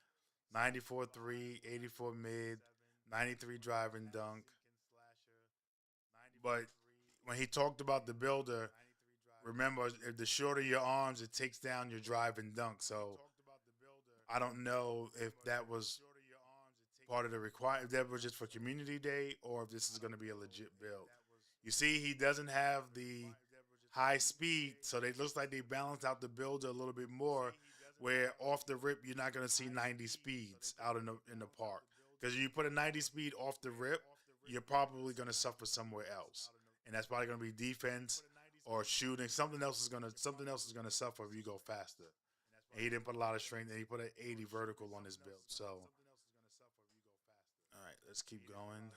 94 3, 84 mid, 93 drive and dunk. But when he talked about the builder, remember, if the shorter your arms, it takes down your drive and dunk. So I don't know if that was part of the requirement, if that was just for Community Day, or if this is going to be a legit build. You see, he doesn't have the high speed, so it looks like they balanced out the builder a little bit more, where off the rip, you're not going to see 90 speeds out in the park. Because if you put a 90 speed off the rip, you're probably going to suffer somewhere else. And that's probably going to be defense or shooting. Something else is going to suffer if you go faster. And he didn't put a lot of strength, and he put an 80 vertical on his build. So, all right, let's keep going.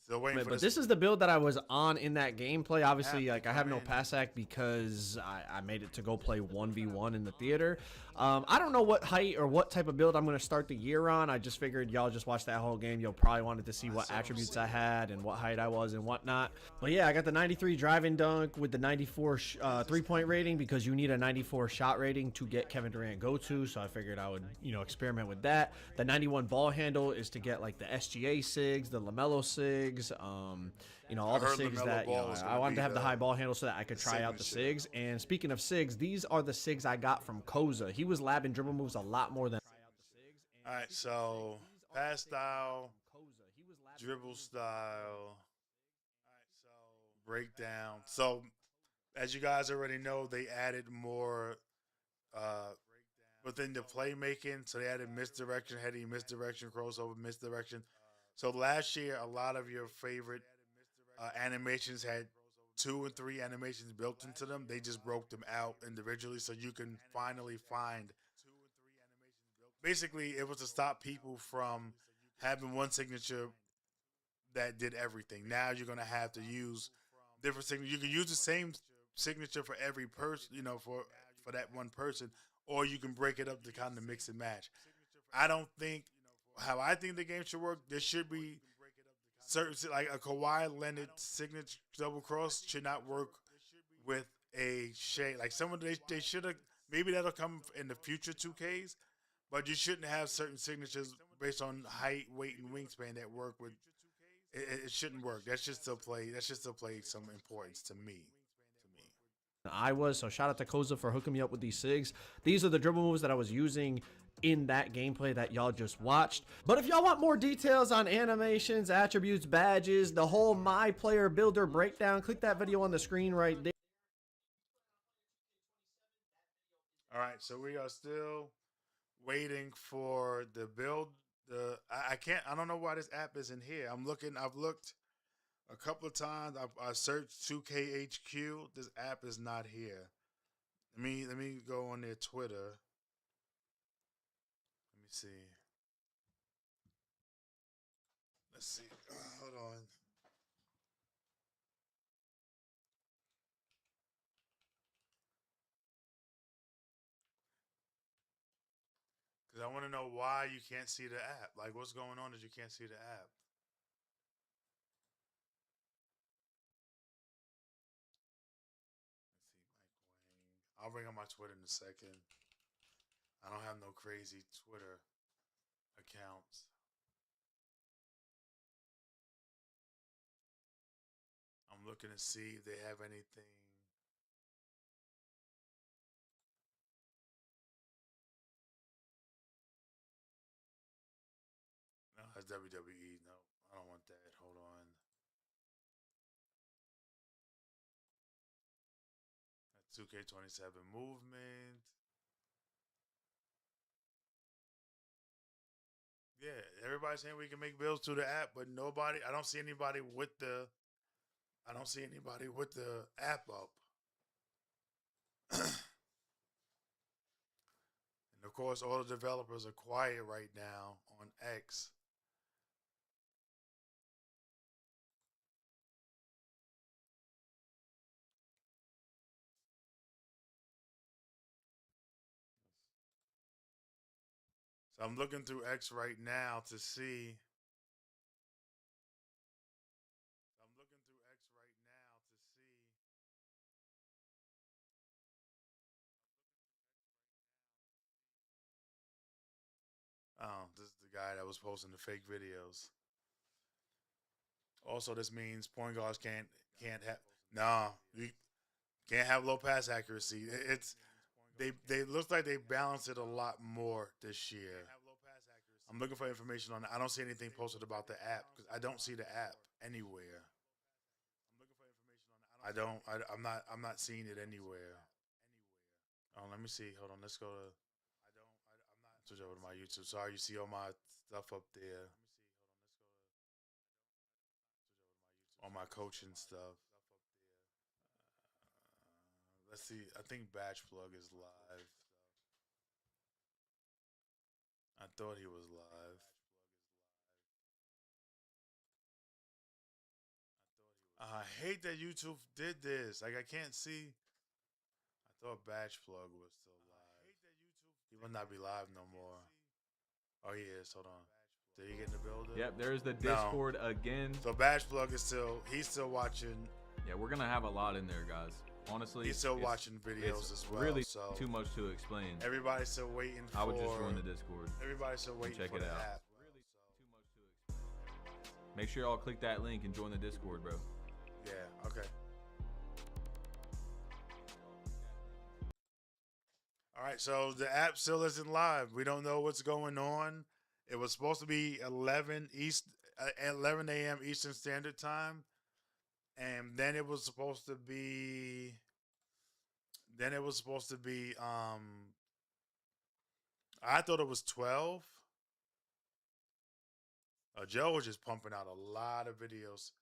Still waiting for But this is the build that I was on in that gameplay. Obviously, like I have no pass act because I made it to go play 1v1 in the theater. I don't know what height or what type of build I'm going to start the year on. I just figured y'all just watched that whole game. You'll probably wanted to see what attributes I had and what height I was and whatnot. But yeah, I got the 93 driving dunk with the 94 3-point rating because you need a 94 shot rating to get Kevin Durant go-to. So I figured I would, you know, experiment with that. The 91 ball handle is to get like the SGA SIGs, the LaMelo SIGs, you know, all the SIGs that, you know, I wanted to have the high ball handle so that I could try out the SIGs. And speaking of SIGs, these are the SIGs I got from Koza. He was labbing dribble moves a lot more than. All right, so pass style, dribble style, breakdown. So as you guys already know, they added more within the playmaking. So they added misdirection, heading, misdirection, crossover, misdirection. So last year, a lot of your favorite animations had 2 and 3 animations built into them. They just broke them out individually so you can finally find. Basically, it was to stop people from having one signature that did everything. Now you're going to have to use different signatures. You can use the same signature for every person, you know, for that one person, or you can break it up to kind of mix and match. I don't think, how I think the game should work, there should be certain, like a Kawhi Leonard signature double cross should not work with a shade. Like some of they should have, maybe that'll come in the future 2Ks, but you shouldn't have certain signatures based on height, weight, and wingspan that work with. It shouldn't work. That's just to play. That's just to play some importance to me. So shout out to Koza for hooking me up with these SIGs. These are the dribble moves that I was using in that gameplay that y'all just watched. But if y'all want more details on animations, attributes, badges, the whole My Player Builder breakdown, click that video on the screen right there. All right, so we are still waiting for the build. I don't know why this app isn't here. I've looked a couple of times. I searched 2KHQ. This app is not here. Let me go on their Twitter. Let me see. Let's see. Hold on. Because I want to know why you can't see the app. Like, what's going on that you can't see the app? Let's see, Mike Wang. I'll bring up my Twitter in a second. I don't have no crazy Twitter accounts. I'm looking to see if they have anything. No, that's WWE. No, I don't want that. Hold on. That's 2K27 movement. Yeah, everybody's saying we can make builds through the app, but nobody. I don't see anybody with the. I don't see anybody with the app up. And of course, all the developers are quiet right now on X. So I'm looking through X right now to see. Oh, this is the guy that was posting the fake videos. Also, this means point guards can't have you can't have low pass accuracy. It's they look like they balanced it a lot more this year. I'm looking for information on it. I don't see anything posted about the app because I don't see the app anywhere. I'm not seeing it anywhere. Oh, let me see. Hold on. Let's go to. Switch over to my YouTube. Sorry, you see all my stuff up there. All my coaching stuff. Let's see. I think Batch Plug is live. I thought he was live. hate that YouTube did this. Like, I can't see. I thought Badge Plug was still live. He must not be live no more. Oh, he is. Hold on. Did he get in the building? Yep, there's the Discord again. So Badge Plug is he's still watching. Yeah, we're gonna have a lot in there, guys. Honestly, He's still watching videos as well. Really, so too much to explain. Everybody's still waiting for. I would just join the Discord. Everybody's still waiting check for it the out. app. Make sure y'all click that link and join the Discord, bro. Yeah. Okay. All right. So the app still isn't live. We don't know what's going on. It was supposed to be 11 a.m. Eastern Standard Time, and then it was supposed to be. I thought it was 12. Joe was just pumping out a lot of videos.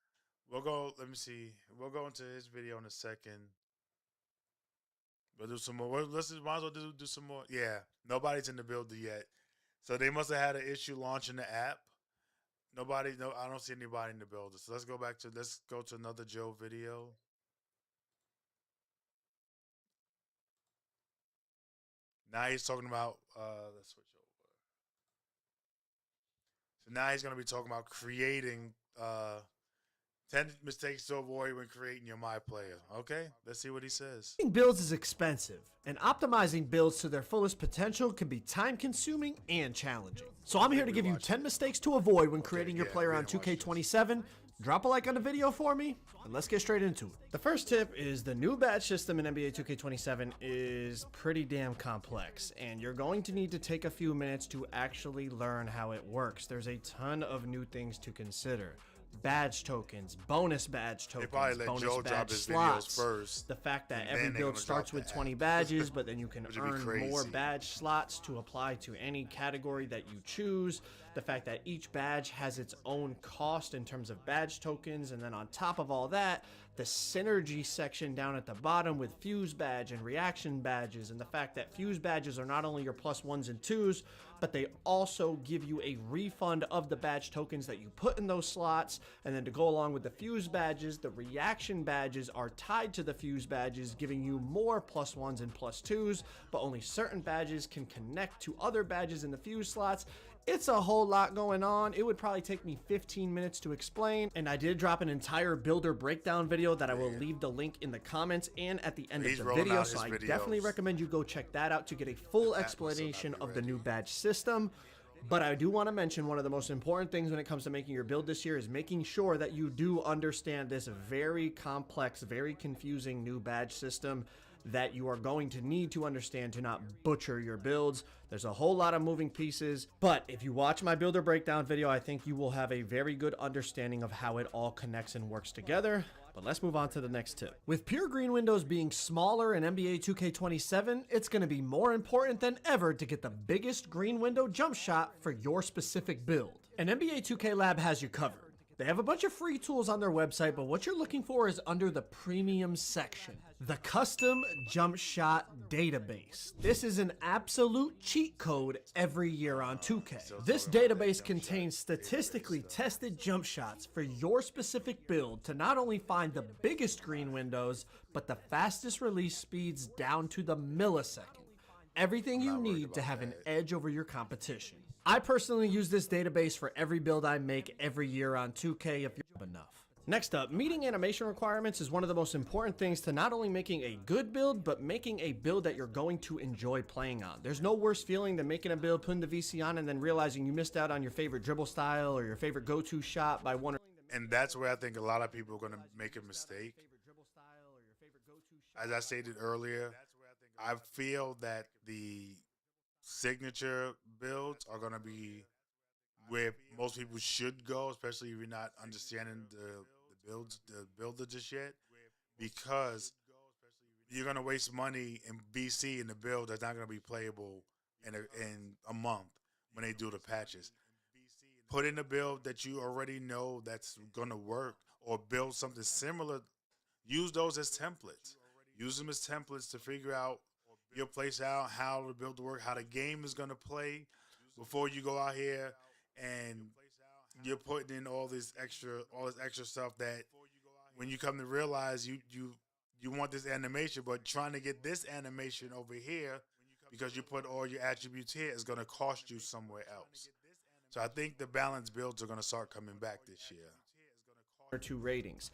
We'll go. Let me see. We'll go into his video in a second. We'll do some more. Might as well do some more. Yeah, nobody's in the building yet, so they must have had an issue launching the app. No, I don't see anybody in the building. So let's go to another Joe video. Now he's talking about. Let's switch over. So now he's going to be talking about creating 10 mistakes to avoid when creating your My Player. Okay, let's see what he says. Builds is expensive, and optimizing builds to their fullest potential can be time-consuming and challenging. So I'm here to give you 10 mistakes to avoid when creating your player on 2K27. Drop a like on the video for me, and let's get straight into it. The first tip is the new badge system in NBA 2K27 is pretty damn complex, and you're going to need to take a few minutes to actually learn how it works. There's a ton of new things to consider. Badge tokens, bonus badge tokens, bonus Joe badge slots. First, the fact that every build starts with 20 badges, but then you can earn more badge slots to apply to any category that you choose. The fact that each badge has its own cost in terms of badge tokens, and then on top of all that, the synergy section down at the bottom with fuse badge and reaction badges, and the fact that fuse badges are not only your +1s and 2s, but they also give you a refund of the badge tokens that you put in those slots. And then to go along with the fuse badges, the reaction badges are tied to the fuse badges, giving you more +1s and +2s, but only certain badges can connect to other badges in the fuse slots. It's a whole lot going on. It would probably take me 15 minutes to explain, and I did drop an entire builder breakdown video that I will leave the link in the comments and at the end of the video, so I definitely recommend you go check that out to get a full explanation of the new badge system. But I do want to mention one of the most important things when it comes to making your build this year is making sure that you do understand this very complex, very confusing new badge system that you are going to need to understand to not butcher your builds. There's a whole lot of moving pieces, but if you watch my builder breakdown video, I think you will have a very good understanding of how it all connects and works together. But let's move on to the next tip. With pure green windows being smaller in NBA 2K27, it's going to be more important than ever to get the biggest green window jump shot for your specific build. And NBA 2K Lab has you covered. They have a bunch of free tools on their website, but what you're looking for is under the premium section. The Custom Jump Shot Database. This is an absolute cheat code every year on 2K. This database contains statistically tested jump shots for your specific build to not only find the biggest green windows, but the fastest release speeds down to the millisecond. Everything you need to have an edge over your competition. I personally use this database for every build I make every year on 2K if you're enough. Next up, meeting animation requirements is one of the most important things to not only making a good build, but making a build that you're going to enjoy playing on. There's no worse feeling than making a build, putting the VC on, and then realizing you missed out on your favorite dribble style or your favorite go-to shot by one or... And that's where I think a lot of people are going to make a mistake. As I stated earlier, I feel that the signature builds are going to be where most people should go, especially if you're not understanding the builder just yet, because you're going to waste money in BC in the build that's not going to be playable in a month when they do the patches. Put in a build that you already know that's going to work, or build something similar. Use those as templates. Use them as templates to figure out your place out, how the build to work, how the game is going to play before you go out here and you're putting in all this extra stuff that when you come to realize you want this animation, but trying to get this animation over here because you put all your attributes here is going to cost you somewhere else. So I think the balanced builds are going to start coming back this year. Or 2 ratings.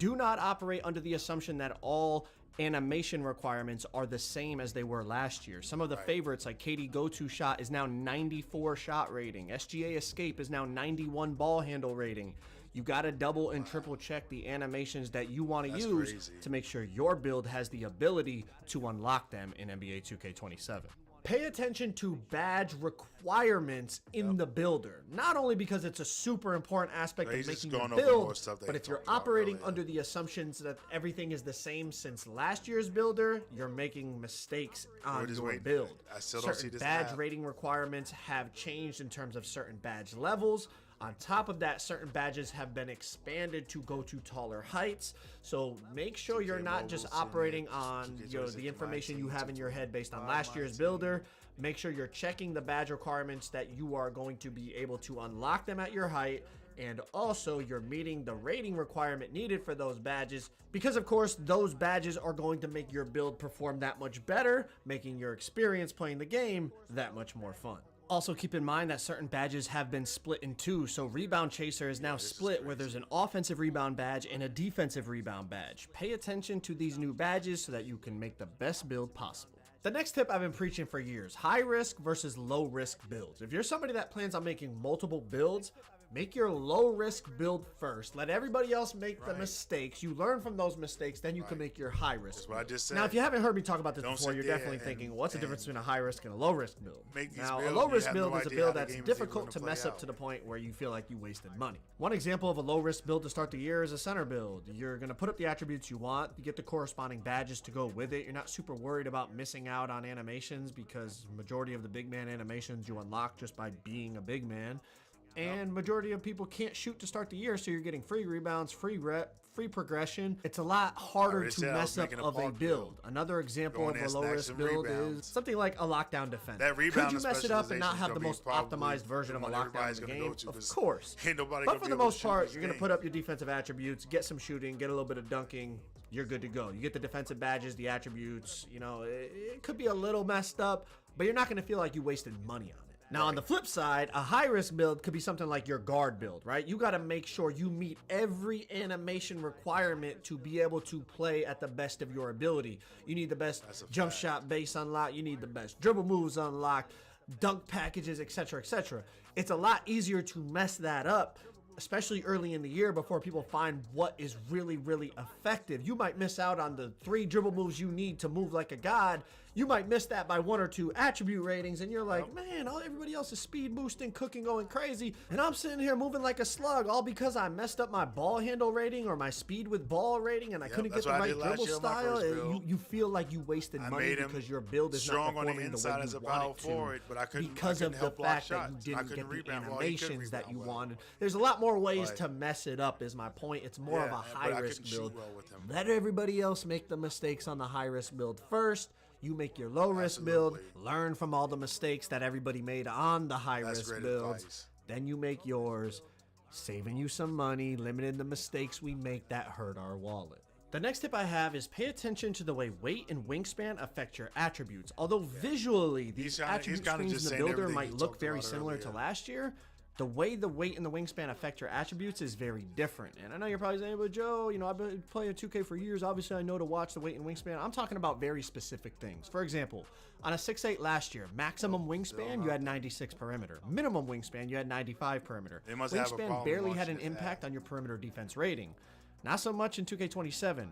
Do not operate under the assumption that all animation requirements are the same as they were last year. Some of the favorites like KD Go-To Shot is now 94 shot rating. SGA Escape is now 91 ball handle rating. You got to double and triple check the animations that you want to use to make sure your build has the ability to unlock them in NBA 2K27. Pay attention to badge requirements in the builder. Not only because it's a super important aspect of making your build, but if you're operating under the assumptions that everything is the same since last year's builder, you're making mistakes on your build. Certain badge rating requirements have changed in terms of certain badge levels. On top of that, certain badges have been expanded to go to taller heights. So make sure you're not just operating on the information you have in your head based on last year's builder. Make sure you're checking the badge requirements that you are going to be able to unlock them at your height. And also you're meeting the rating requirement needed for those badges, because of course those badges are going to make your build perform that much better, making your experience playing the game that much more fun. Also keep in mind that certain badges have been split in 2, so Rebound Chaser is now split where there's an offensive rebound badge and a defensive rebound badge. Pay attention to these new badges so that you can make the best build possible. The next tip I've been preaching for years: high risk versus low risk builds. If you're somebody that plans on making multiple builds, make your low risk build first. Let everybody else make the mistakes. You learn from those mistakes, then you can make your high risk build. What I just said. Now, if you haven't heard me talk about this before, you're definitely thinking, what's the difference between a high risk and a low risk build? Now, a low risk build is a build that's difficult to mess up to the point where you feel like you wasted money. One example of a low risk build to start the year is a center build. You're going to put up the attributes you want. You get the corresponding badges to go with it. You're not super worried about missing out on animations because majority of the big man animations you unlock just by being a big man. And majority of people can't shoot to start the year, so you're getting free rebounds, free rep, free progression. It's a lot harder to mess up of a build. Another example of a low-risk build is something like a lockdown defense. Could you mess it up and not have the most optimized version of a lockdown in the game? Of course. But for the most part, you're going to put up your defensive attributes, get some shooting, get a little bit of dunking, you're good to go. You get the defensive badges, the attributes, it could be a little messed up, but you're not going to feel like you wasted money on it. Now, on the flip side, a high-risk build could be something like your guard build, right? You got to make sure you meet every animation requirement to be able to play at the best of your ability. You need the best jump shot base unlocked. You need the best dribble moves unlocked, dunk packages, etc., etc. It's a lot easier to mess that up, especially early in the year before people find what is really, really effective. You might miss out on the 3 dribble moves you need to move like a god. You might miss that by 1 or 2 attribute ratings, and you're like, man, everybody else is speed boosting, cooking, going crazy, and I'm sitting here moving like a slug, all because I messed up my ball handle rating or my speed with ball rating, and I couldn't get the right dribble style. You feel like you wasted money because your build is not performing the way you want it to, because of the fact that you didn't get the animations that you wanted. There's a lot more ways to mess it up, is my point. It's more of a high-risk build. Let everybody else make the mistakes on the high-risk build first. You make your low-risk build, learn from all the mistakes that everybody made on the high-risk builds, then you make yours, saving you some money, limiting the mistakes we make that hurt our wallet. The next tip I have is pay attention to the way weight and wingspan affect your attributes. Although visually, these attribute screens in the builder might look very similar to last year, the way the weight and the wingspan affect your attributes is very different. And I know you're probably saying, but Joe, I've been playing 2K for years. Obviously, I know to watch the weight and wingspan. I'm talking about very specific things. For example, on a 6'8 last year, maximum wingspan, you had 96 perimeter. Minimum wingspan, you had 95 perimeter. Wingspan barely had an impact on your perimeter defense rating. Not so much in 2K27.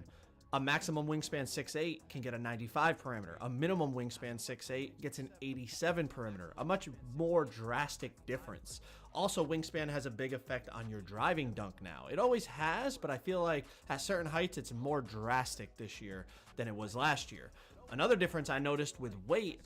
A maximum wingspan 6'8 can get a 95 perimeter. A minimum wingspan 6'8 gets an 87 perimeter. A much more drastic difference. Also, wingspan has a big effect on your driving dunk now. It always has, but I feel like at certain heights it's more drastic this year than it was last year. Another difference I noticed with weight,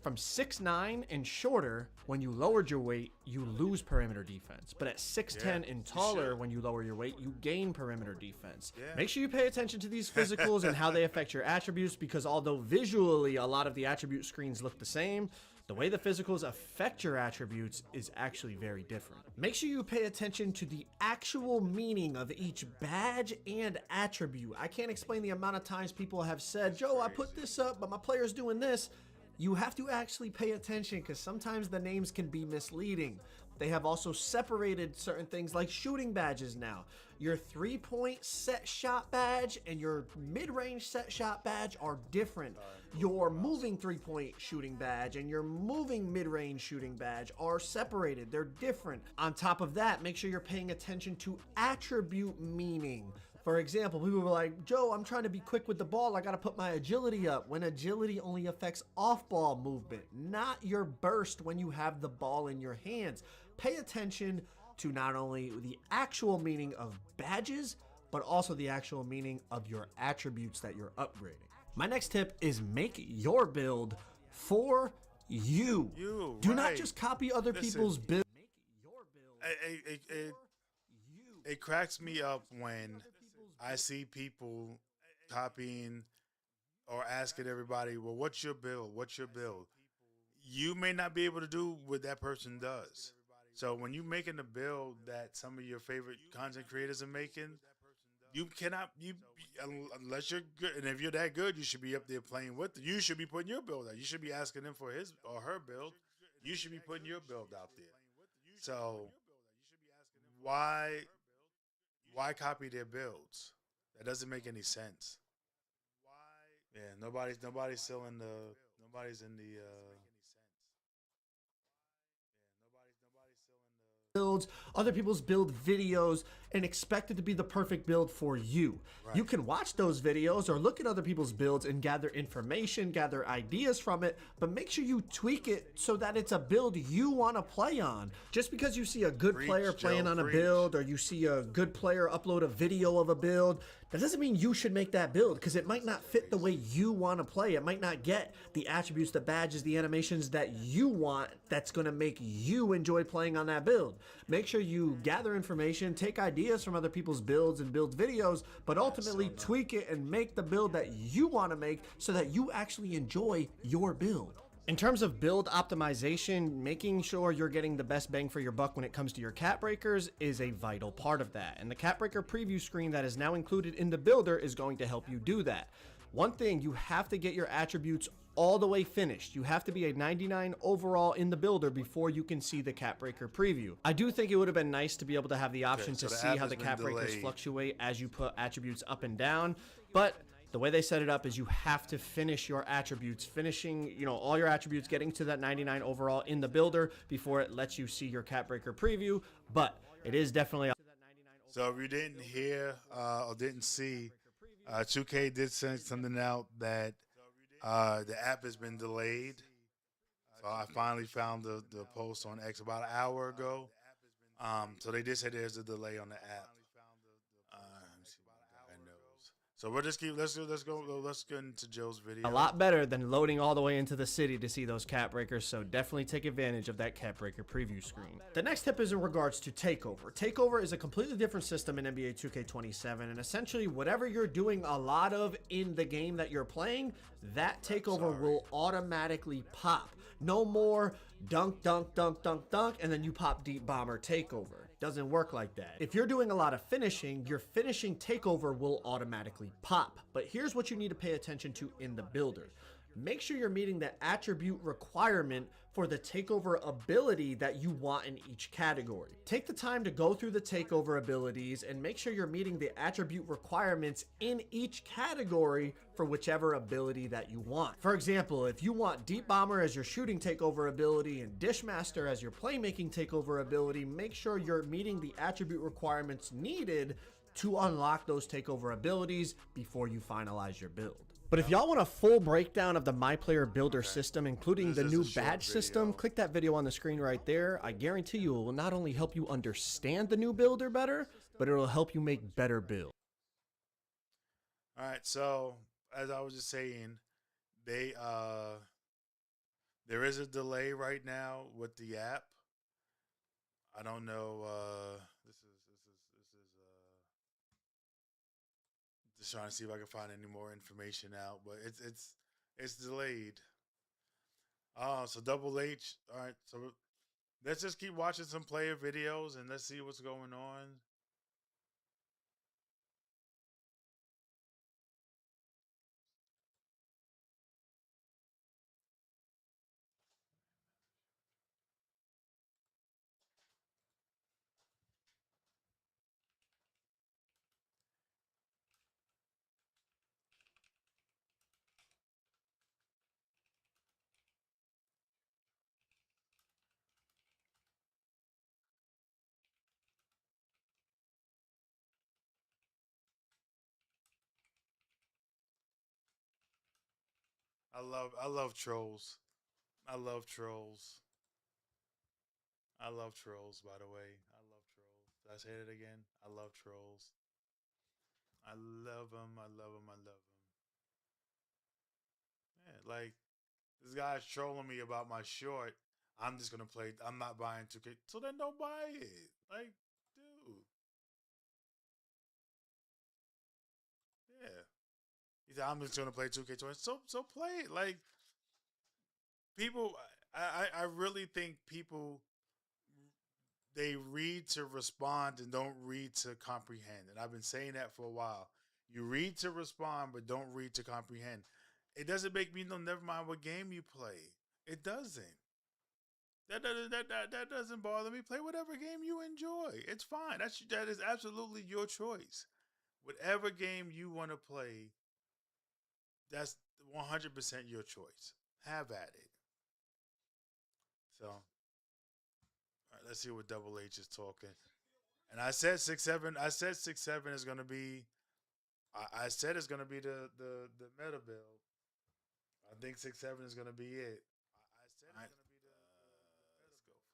from 6'9 and shorter, when you lowered your weight, you lose perimeter defense. But at 6'10 and taller, when you lower your weight, you gain perimeter defense. Make sure you pay attention to these physicals and how they affect your attributes, because although visually a lot of the attribute screens look the same, The way the physicals affect your attributes is actually very different. Make sure you pay attention to the actual meaning of each badge and attribute. I can't explain the amount of times people have said, Joe, I put this up, but my player's doing this. You have to actually pay attention because sometimes the names can be misleading. They have also separated certain things like shooting badges now. Your 3-point set shot badge and your mid-range set shot badge are different. Your moving 3-point shooting badge and your moving mid-range shooting badge are separated. They're different. On top of that, make sure you're paying attention to attribute meaning. For example, people were like, Joe, I'm trying to be quick with the ball. I got to put my agility up. When agility only affects off-ball movement, not your burst when you have the ball in your hands. Pay attention to not only the actual meaning of badges, but also the actual meaning of your attributes that you're upgrading. My next tip is make your build for you. Do not just copy other people's builds. Make your build for you. It cracks me up when I see people copying or asking everybody, well, what's your build? What's your build? You may not be able to do what that person does. So when you're making a build that some of your favorite content creators are making, you cannot, unless you're good, and if you're that good, you should be up there playing with it. You should be putting your build out. You should be asking them for his or her build. You should be putting your build out there. So why copy their builds? That doesn't make any sense. Yeah, nobody's still in the builds, other people's build videos, and expect it to be the perfect build for you. Right. You can watch those videos or look at other people's builds and gather information, gather ideas from it, but make sure you tweak it so that it's a build you want to play on. Just because you see a good player playing on a build, or you see a good player upload a video of a build, that doesn't mean you should make that build, because it might not fit the way you want to play. It might not get the attributes, the badges, the animations that you want that's going to make you enjoy playing on that build. Make sure you gather information, take ideas from other people's builds and build videos, but ultimately tweak it and make the build that you want to make so that you actually enjoy your build. In terms of build optimization, making sure you're getting the best bang for your buck when it comes to your cap breakers is a vital part of that. And the cap breaker preview screen that is now included in the builder is going to help you do that. One thing, you have to get your attributes all the way finished. You have to be a 99 overall in the builder before you can see the cap breaker preview. I do think it would have been nice to be able to have the option to see how the cap breakers fluctuate as you put attributes up and down, but the way they set it up is you have to finish your attributes, finishing, all your attributes, getting to that 99 overall in the builder before it lets you see your cap breaker preview. But it is definitely. So if you didn't hear or didn't see, 2K did send something out that the app has been delayed. So I finally found the post on X about an hour ago. So they did say there's a delay on the app. So we'll just let's go into Joe's video. A lot better than loading all the way into the city to see those cap breakers, so definitely take advantage of that cap breaker preview screen. The next tip is in regards to Takeover. Takeover is a completely different system in NBA 2K27, and essentially whatever you're doing a lot of in the game that you're playing, that Takeover will automatically pop. No more dunk, dunk, dunk, dunk, dunk, and then you pop Deep Bomber Takeover. Doesn't work like that. If you're doing a lot of finishing, your finishing Takeover will automatically pop. But here's what you need to pay attention to in the builder. Make sure you're meeting the attribute requirement for the Takeover ability that you want in each category. Take the time to go through the Takeover abilities and make sure you're meeting the attribute requirements in each category for whichever ability that you want. For example, if you want Deep Bomber as your shooting Takeover ability and Dishmaster as your playmaking Takeover ability, make sure you're meeting the attribute requirements needed to unlock those Takeover abilities before you finalize your build. But if y'all want a full breakdown of the MyPlayer Builder system, including the new badge system, click that video on the screen right there. I guarantee you it will not only help you understand the new builder better, but it will help you make better builds. All right, so as I was just saying, there is a delay right now with the app. I don't know. Just trying to see if I can find any more information out, but it's delayed. So Double H. All right. So let's just keep watching some player videos and let's see what's going on. I love trolls. I love trolls. I love trolls, by the way. I love trolls. Did I say it again? I love trolls. I love them. I love them. I love them. Yeah, like this guy's trolling me about my short. I'm just gonna play. I'm not buying 2K. So then don't buy it. Like, dude. Yeah. He said I'm just gonna play 2K20. So play it. Like people, I really think people they read to respond and don't read to comprehend. And I've been saying that for a while. You read to respond, but don't read to comprehend. It doesn't make me know. Never mind what game you play. It doesn't. That doesn't bother me. Play whatever game you enjoy. It's fine. That is absolutely your choice. Whatever game you want to play, that's 100% your choice. Have at it. So, all right, let's see what Double H is talking. And I said 6-7. I said 6-7 is gonna be. I said it's gonna be the meta build. I think 6-7 is gonna be it. I said it's gonna be the. Let's go full screen.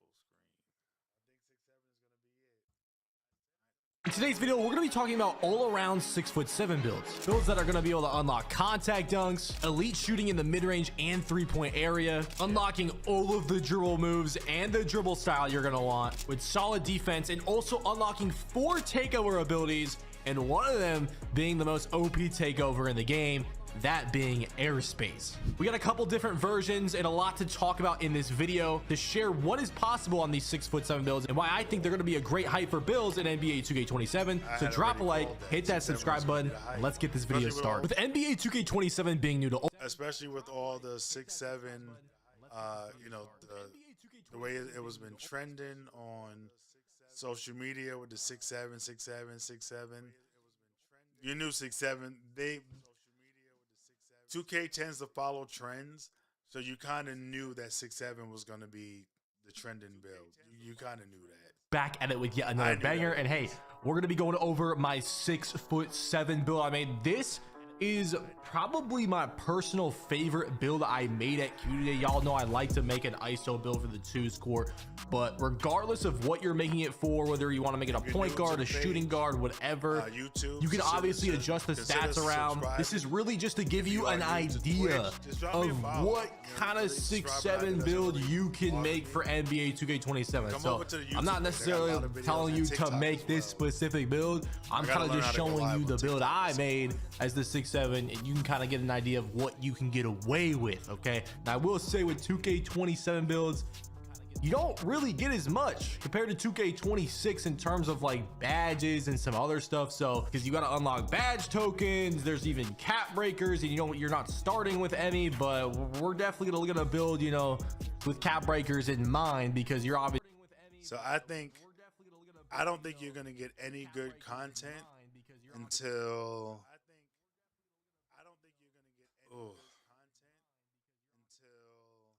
In today's video, we're going to be talking about all-around 6'7" builds. Builds that are going to be able to unlock contact dunks, elite shooting in the mid-range and three-point area, unlocking all of the dribble moves and the dribble style you're going to want, with solid defense, and also unlocking 4 takeover abilities, and one of them being the most OP takeover in the game, that being airspace. We got a couple different versions and a lot to talk about in this video to share what is possible on these 6'7" builds and why I think they're going to be a great hype for builds in NBA 2K27. So drop a like, hit that subscribe button, and let's get this video started. With NBA 2K27 being new to all, especially with all the 6-7, you know, the way it was been trending on social media with the 6-7, 6-7, 6-7. You knew 6-7. 2K tends to follow trends, so you kind of knew that 6-7 was going to be the trending build. You kind of knew that. Back at it with yet another banger, and hey, we're going to be going over my 6'7" build I made. This is probably my personal favorite build I made at QD. Y'all know I like to make an ISO build for the 2 score, but regardless of what you're making it for, whether you want to make it a point guard, a shooting guard, whatever, you can obviously adjust the stats around. This is really just to give you an idea of what kind of 6'7" build you can make for NBA 2K27. So I'm not necessarily telling you to make this specific build. I'm kind of just showing you the build I made as the 6'7", and you can kind of get an idea of what you can get away with. Okay, now I will say with 2K27 builds, you don't really get as much compared to 2K26 in terms of like badges and some other stuff. So because you got to unlock badge tokens, there's even cap breakers, and you know you're not starting with any, but we're definitely gonna build, you know, with cap breakers in mind, because you're obviously. So I don't think you're gonna get any good content until.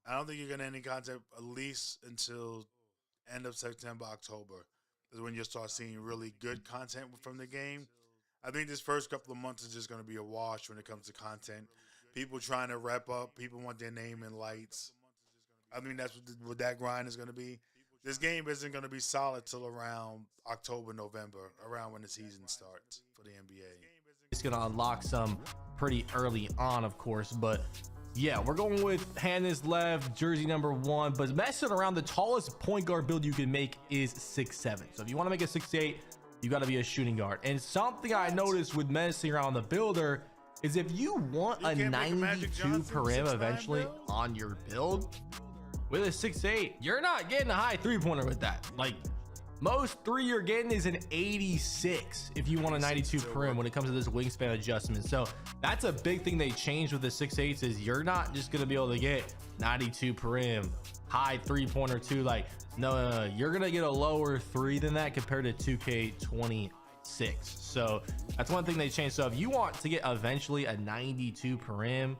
I don't think you're gonna get any content at least until end of September, October is when you'll start seeing really good content from the game. I think this first couple of months is just gonna be a wash when it comes to content. People trying to wrap up. People want their name in lights. I mean, that's what that grind is gonna be. This game isn't gonna be solid till around October, November, around when the season starts for the NBA. It's gonna unlock some pretty early on, of course, but yeah, we're going with Hannes Lev, jersey number 1, but messing around, the tallest point guard build you can make is 6'7". So if you want to make a 6'8", you got to be a shooting guard. And something I noticed with messing around the builder is if you want a 92 per rim eventually on your build with a 6'8", you're not getting a high 3-pointer with that. Like, most 3 you're getting is an 86 if you want a 92 per rim when it comes to this wingspan adjustment. So that's a big thing they changed with the 6'8s, is you're not just going to be able to get 92 per rim, high 3-pointer too. Like, no, you're going to get a lower 3 than that compared to 2K26. So that's one thing they changed. So if you want to get eventually a 92 per rim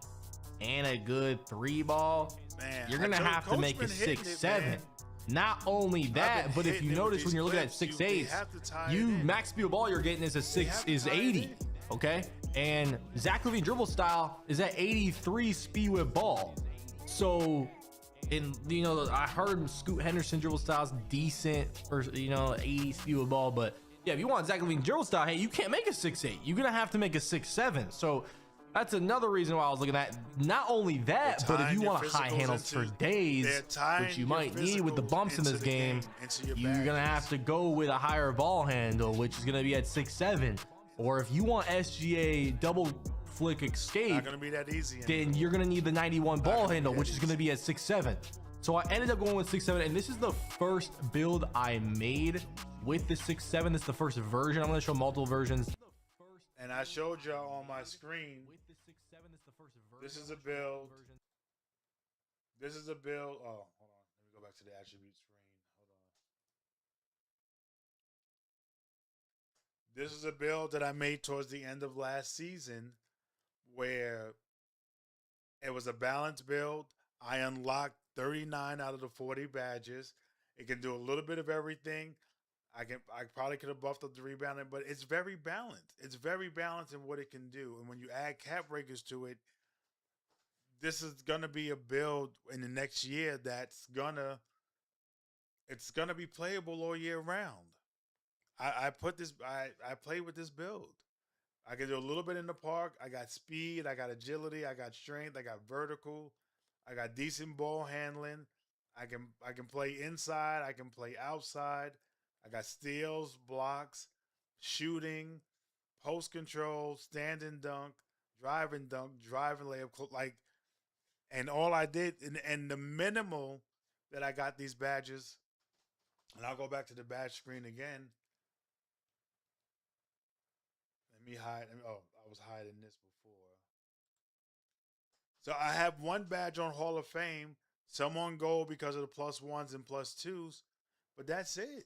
and a good 3 ball, you're going to have to make a 6'7". Not only that, but if you notice when you're looking at 6'8", you max speed of ball you're getting is 80, okay? And Zach LaVine dribble style is at 83 speed with ball. So, you know, I heard Scoot Henderson dribble style's decent for, you know, 80 speed with ball, but yeah, if you want Zach LaVine dribble style, hey, you can't make a 6'8". You're gonna have to make a 6'7". So that's another reason why I was looking at. Not only that, but if you want a high handles for days, which you might need with the bumps in this game, you're gonna have to go with a higher ball handle, which is gonna be at 6'7". Or if you want SGA double flick escape, not gonna be that easy, then you're gonna need the 91 ball handle, which is gonna be at 6'7". So I ended up going with 6'7", and this is the first build I made with the 6'7". This is the first version. I'm gonna show multiple versions. And I showed y'all on my screen. This is a build. This is a build. Oh, hold on. Let me go back to the attribute screen. Hold on. This is a build that I made towards the end of last season, where it was a balanced build. I unlocked 39 out of the 40 badges. It can do a little bit of everything. I probably could have buffed up the rebounding, but it's very balanced. It's very balanced in what it can do. And when you add cap breakers to it, this is gonna be a build in the next year that's gonna be playable all year round. I play with this build. I can do a little bit in the park. I got speed, I got agility, I got strength, I got vertical, I got decent ball handling. I can play inside, I can play outside. I got steals, blocks, shooting, post control, stand and dunk, drive and layup, like, and all I did, and the minimal that I got these badges, and I'll go back to the badge screen again. Let me hide. Oh, I was hiding this before. So I have one badge on Hall of Fame, some on gold because of the +1s and +2s, but that's it.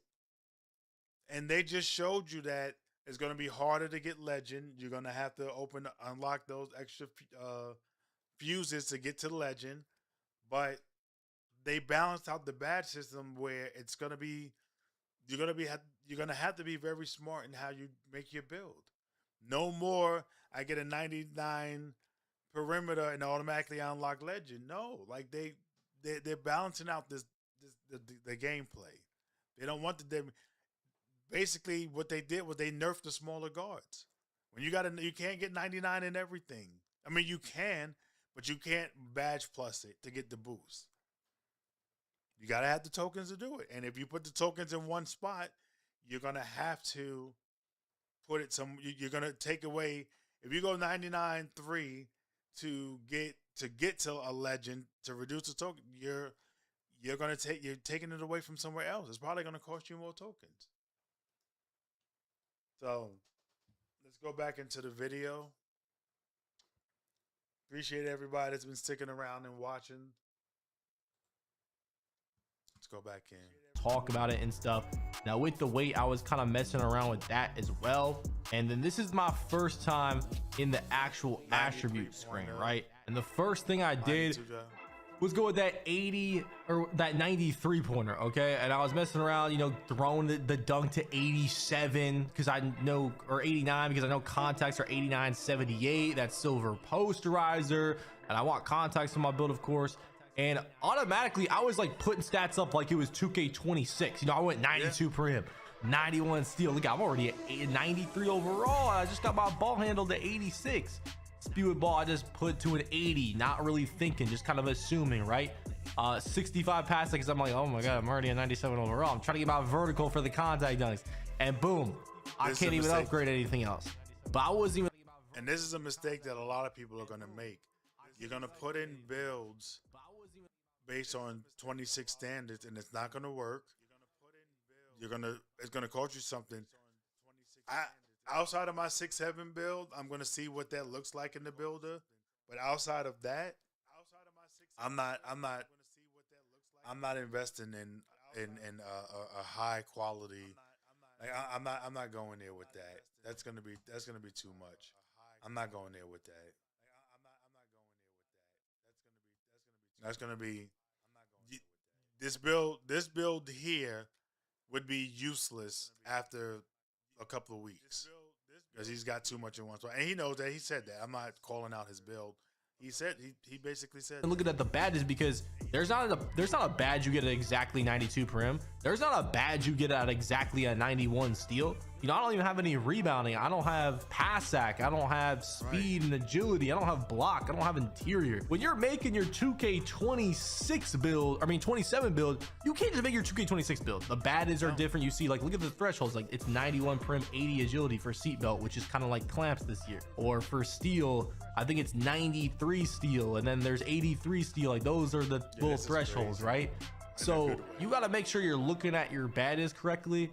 And they just showed you that it's going to be harder to get legend. You're going to have to unlock those extra fuses to get to legend. But they balanced out the badge system where it's going to be, you're going to have to be very smart in how you make your build. No more, I get a 99 perimeter and automatically unlock legend. No, like they're balancing out the gameplay. They don't want basically what they did was they nerfed the smaller guards. When you can't get 99 in everything. I mean, you can, but you can't badge plus it to get the boost. You got to have the tokens to do it. And if you put the tokens in one spot, you're going to have to put it you're going to take away, if you go 99-3 to get to a legend to reduce the token, you're taking it away from somewhere else. It's probably going to cost you more tokens. So let's go back into the video. Appreciate everybody that's been sticking around and watching. Let's go back in. Talk about it and stuff. Now with the weight, I was kind of messing around with that as well. And then this is my first time in the actual attribute screen, right? And the first thing I did was go with that 80 or that 93 pointer, okay? And I was messing around, you know, throwing the dunk to 87 because I know, or 89 because I know contacts are 89-78. That's silver posterizer, and I want contacts on my build, of course. And automatically, I was like putting stats up like it was 2K26. You know, I went 92 per him, 91 steal. Look, I'm already at 93 overall. I just got my ball handle to 86. Speed with ball, I just put to an 80, not really thinking, just kind of assuming, right? 65 pass seconds, I'm like, oh my God, I'm already at 97 overall. I'm trying to get my vertical for the contact dunks. And boom, I can't even upgrade anything else. But I wasn't even thinking about And this is a mistake that a lot of people are going to make. You're going to put in builds based on 26 standards, and it's not going to work. It's going to cost you something. Outside of my 6-7 build, I'm going to see what that looks like in the builder. But outside of that, I'm not investing in a high quality. Like I'm not going there with that. That's gonna be too much. I'm not going there with that. That's gonna be this build here would be useless after a couple of weeks because he's got too much in one spot, and he knows that. He said that. I'm not calling out his build. He said he basically said. And looking at the badges, because there's not a badge you get at exactly 92 prim. There's not a badge you get at exactly a 91 steal. You know, I don't even have any rebounding. I don't have pass sack. I don't have speed and agility. I don't have block. I don't have interior. When you're making your 2K26 build, I mean 27 build, you can't just make your 2K26 build. The badges are different. You see, like, look at the thresholds. Like, it's 91 prim, 80 agility for seatbelt, which is kind of like clamps this year. Or for steel, I think it's 93 steel, and then there's 83 steel. Like, those are the little thresholds, right? So you got to make sure you're looking at your badges correctly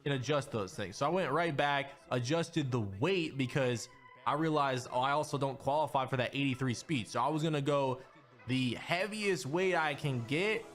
and adjust those things. So I went right back, adjusted the weight, because I realized, I also don't qualify for that 83 speed. So I was gonna go the heaviest weight I can get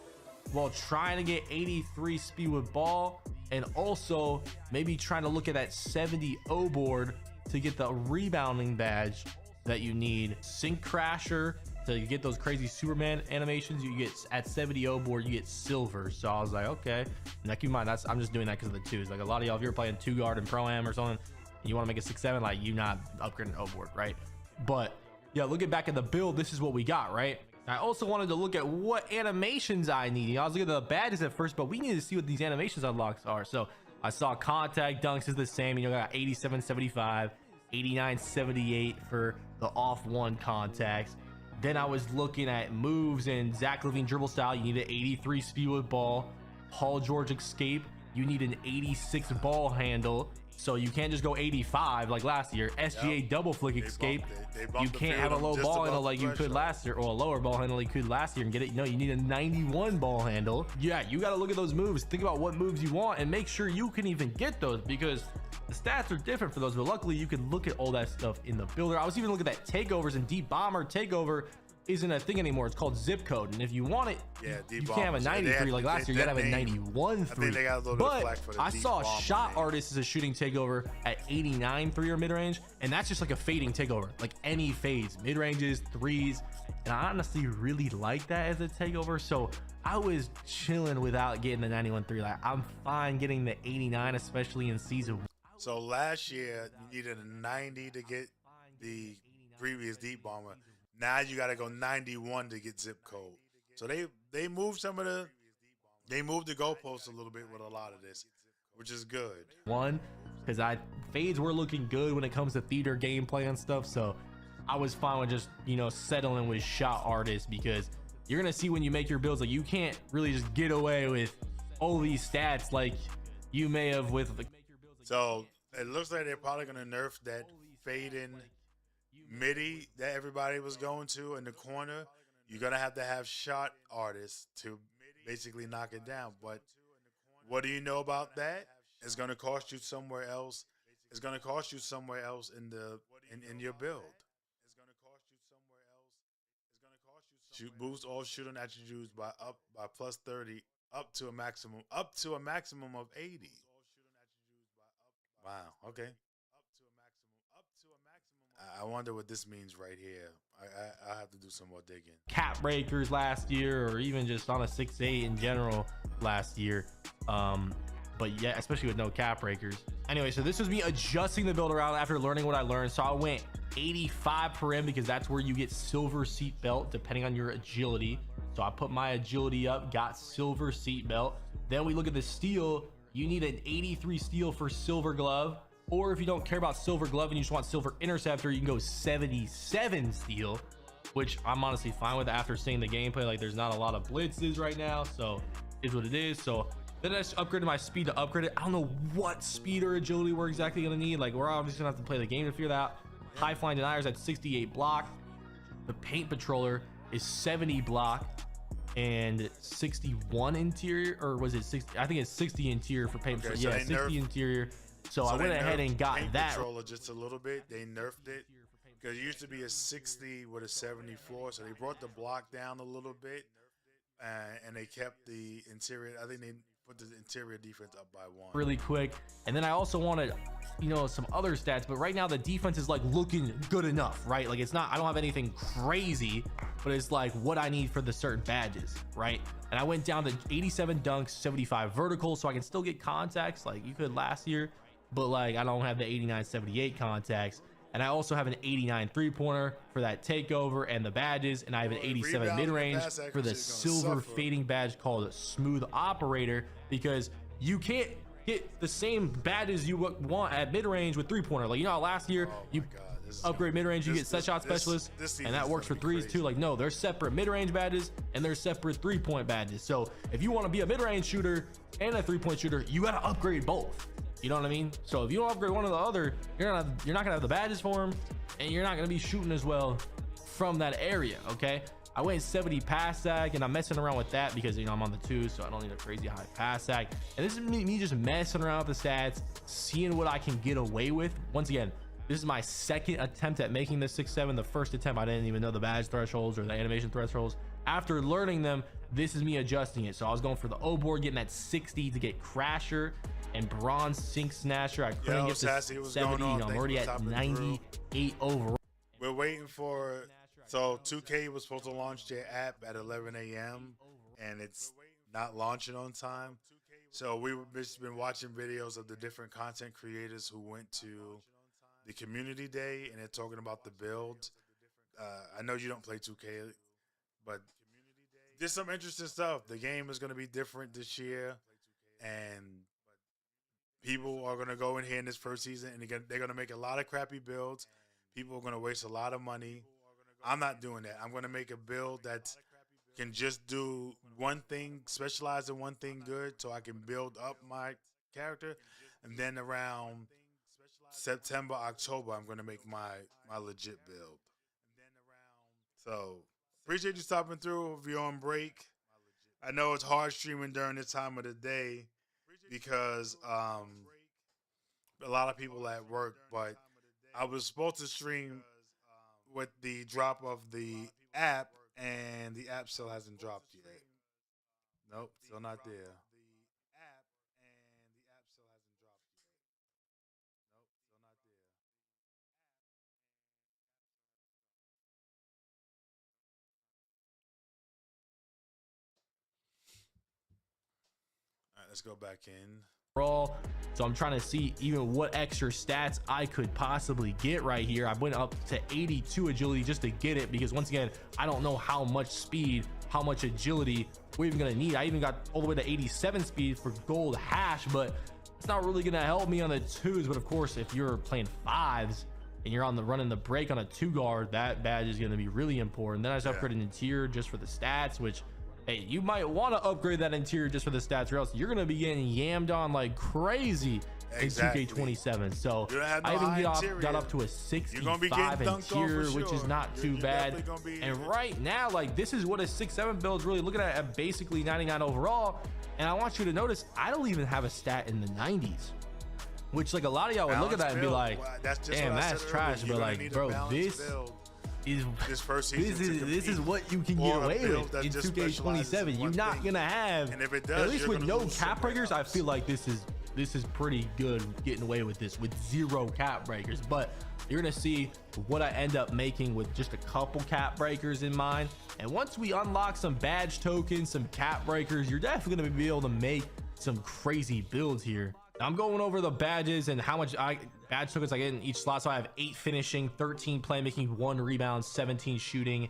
while trying to get 83 speed with ball, and also maybe trying to look at that 70 O board to get the rebounding badge that you need. Sync Crasher, to get those crazy Superman animations, you get at 70 O board, you get silver. So I was like, okay. Now keep in mind, I'm just doing that because of the twos. Like, a lot of y'all, if you're playing 2 guard and Pro-Am or something, and you want to make a 6-7, like, you not upgrading O board, right? But yeah, looking back at the build, this is what we got, right? I also wanted to look at what animations I need. I was looking at the badges at first, but we need to see what these animations unlocks are. So I saw contact dunks is the same. You know, got 87.75, 89.78 for the off one contacts. Then I was looking at moves and Zach LaVine dribble style. You need an 83 speed with ball. Paul George escape. You need an 86 ball handle. So you can't just go 85 like last year. SGA double flick escape. You can't have a low ball handle like you could last year, or a lower ball handle like you could last year and get it. No, you need a 91 ball handle. Yeah, you got to look at those moves. Think about what moves you want and make sure you can even get those, because the stats are different for those. But luckily, you can look at all that stuff in the builder. I was even looking at takeovers, and Deep Bomber takeover isn't a thing anymore. It's called zip code, and if you want it, you can't have a 93 like last year. You gotta have a 91 3. But I saw Shot Artist as a shooting takeover at 89 3 or mid-range, and that's just like a fading takeover, like any fades, mid-ranges, threes, and I honestly really like that as a takeover. So I was chilling without getting the 91 3. Like, I'm fine getting the 89, especially in season 1. So last year you needed a 90 to get the previous Deep Bomber. Now you got to go 91 to get zip code. So they moved the goalposts a little bit with a lot of this, which is good. One, because fades were looking good when it comes to theater gameplay and stuff. So I was fine with just, you know, settling with Shot Artist, because you're going to see when you make your builds, like, you can't really just get away with all these stats like you may have with the. So it looks like they're probably going to nerf that fade-in MIDI that everybody was going to in the corner. You're going to have Shot Artists to basically knock it down. But what do you know about that? It's going to cost you somewhere else. It's going to cost you somewhere else in your build. Boost all shooting attributes by plus 30 up to a maximum of 80. Wow. Okay. I wonder what this means right here. I have to do some more digging. Cap breakers last year, or even just on a 6-8 in general last year. But yeah, especially with no cap breakers. Anyway, so this was me adjusting the build around after learning what I learned. So I went 85 per M, because that's where you get silver seat belt depending on your agility. So I put my agility up, got silver seat belt. Then we look at the steel. You need an 83 steel for silver glove. Or if you don't care about silver glove and you just want silver interceptor, you can go 77 steel, which I'm honestly fine with after seeing the gameplay. Like, there's not a lot of blitzes right now, so it's what it is. So then I just upgraded my speed to upgrade it. I don't know what speed or agility we're exactly gonna need. Like, we're obviously gonna have to play the game to figure that out. High Flying Deniers at 68 block. The Paint Patroller is 70 block and 61 interior, or was it 60? I think it's 60 interior for Paint Patroller. so Yeah, they 60 interior. So I went ahead and got Paint that. Patroller just a little bit. They nerfed it because it used to be a 60 with a 70 floor, so they brought the block down a little bit, and they kept the interior. I think they put the interior defense up by 1. Really quick. And then I also wanted, you know, some other stats, but right now the defense is like looking good enough, right? Like it's not, I don't have anything crazy, but it's like what I need for the certain badges, right? And I went down to 87 dunks, 75 vertical, so I can still get contacts like you could last year, but like I don't have the 89, 78 contacts. And I also have an 89 3-pointer for that takeover and the badges, and I have an 87 mid-range for the silver fading badge called Smooth Operator, because you can't get the same badges you want at mid-range with 3-pointer. Like, you know how last year you upgrade mid-range, you get set shot specialist, and that works for threes too. Like, no, there's separate mid-range badges and there's separate 3-point badges. So if you want to be a mid-range shooter and a 3-point shooter, you got to upgrade both. You know what I mean? So if you don't upgrade one or the other, you're not gonna have the badges for them, and you're not gonna be shooting as well from that area. Okay, I went 70 pass sack, and I'm messing around with that because, you know, I'm on the 2, so I don't need a crazy high pass sack. And this is me just messing around with the stats, seeing what I can get away with. Once again, this is my second attempt at making this 6-7. The first attempt, I didn't even know the badge thresholds or the animation thresholds. After learning them, this is me adjusting it. So I was going for the O board, getting that 60 to get Crasher and Bronze Sink Snatcher. I couldn't get to 70. I'm already at 98 overall. We're waiting for, so 2K was supposed to launch their app at 11 a.m. and it's not launching on time. So we've just been watching videos of the different content creators who went to the community day, and they're talking about the build. I know you don't play 2K, but there's some interesting stuff. The game is going to be different this year, and people are going to go in here in this first season, and they're going to make a lot of crappy builds. People are going to waste a lot of money. I'm not doing that. I'm going to make a build that can just do one thing, specialize in one thing good, so I can build up my character. And then around September, October, I'm going to make my legit build. So appreciate you stopping through. If you're on break, I know it's hard streaming during this time of the day because a lot of people at work, but I was supposed to stream with the drop of the app, and the app still hasn't dropped yet. Nope, still not there. All right, let's go back in. So I'm trying to see even what extra stats I could possibly get right here. I went up to 82 agility just to get it, because once again, I don't know how much speed, how much agility we're even gonna need. I even got all the way to 87 speed for gold hash, but it's not really gonna help me on the 2s. But of course, if you're playing 5s and you're on the running the break on a 2 guard, that badge is gonna be really important. Then I just upgraded interior just for the stats, which, hey, you might want to upgrade that interior just for the stats, or else you're going to be getting yammed on like crazy in 2K27. So I even got up to a 65 interior, which is not too bad. And right now, like, this is what a 6-7 build is really looking at basically 99 overall. And I want you to notice, I don't even have a stat in the 90s, which, like, a lot of y'all would look at that and be like, damn, that's trash. But like, bro, this is what you can get away with in 2K27. You're not gonna have, and if it does, at least with no cap breakers, I feel like this is pretty good getting away with this with 0 cap breakers. But you're gonna see what I end up making with just a couple cap breakers in mind. And once we unlock some badge tokens, some cap breakers, you're definitely gonna be able to make some crazy builds here. I'm going over the badges and how much badge tokens I get in each slot. So I have 8 finishing, 13 playmaking, 1 rebound, 17 shooting,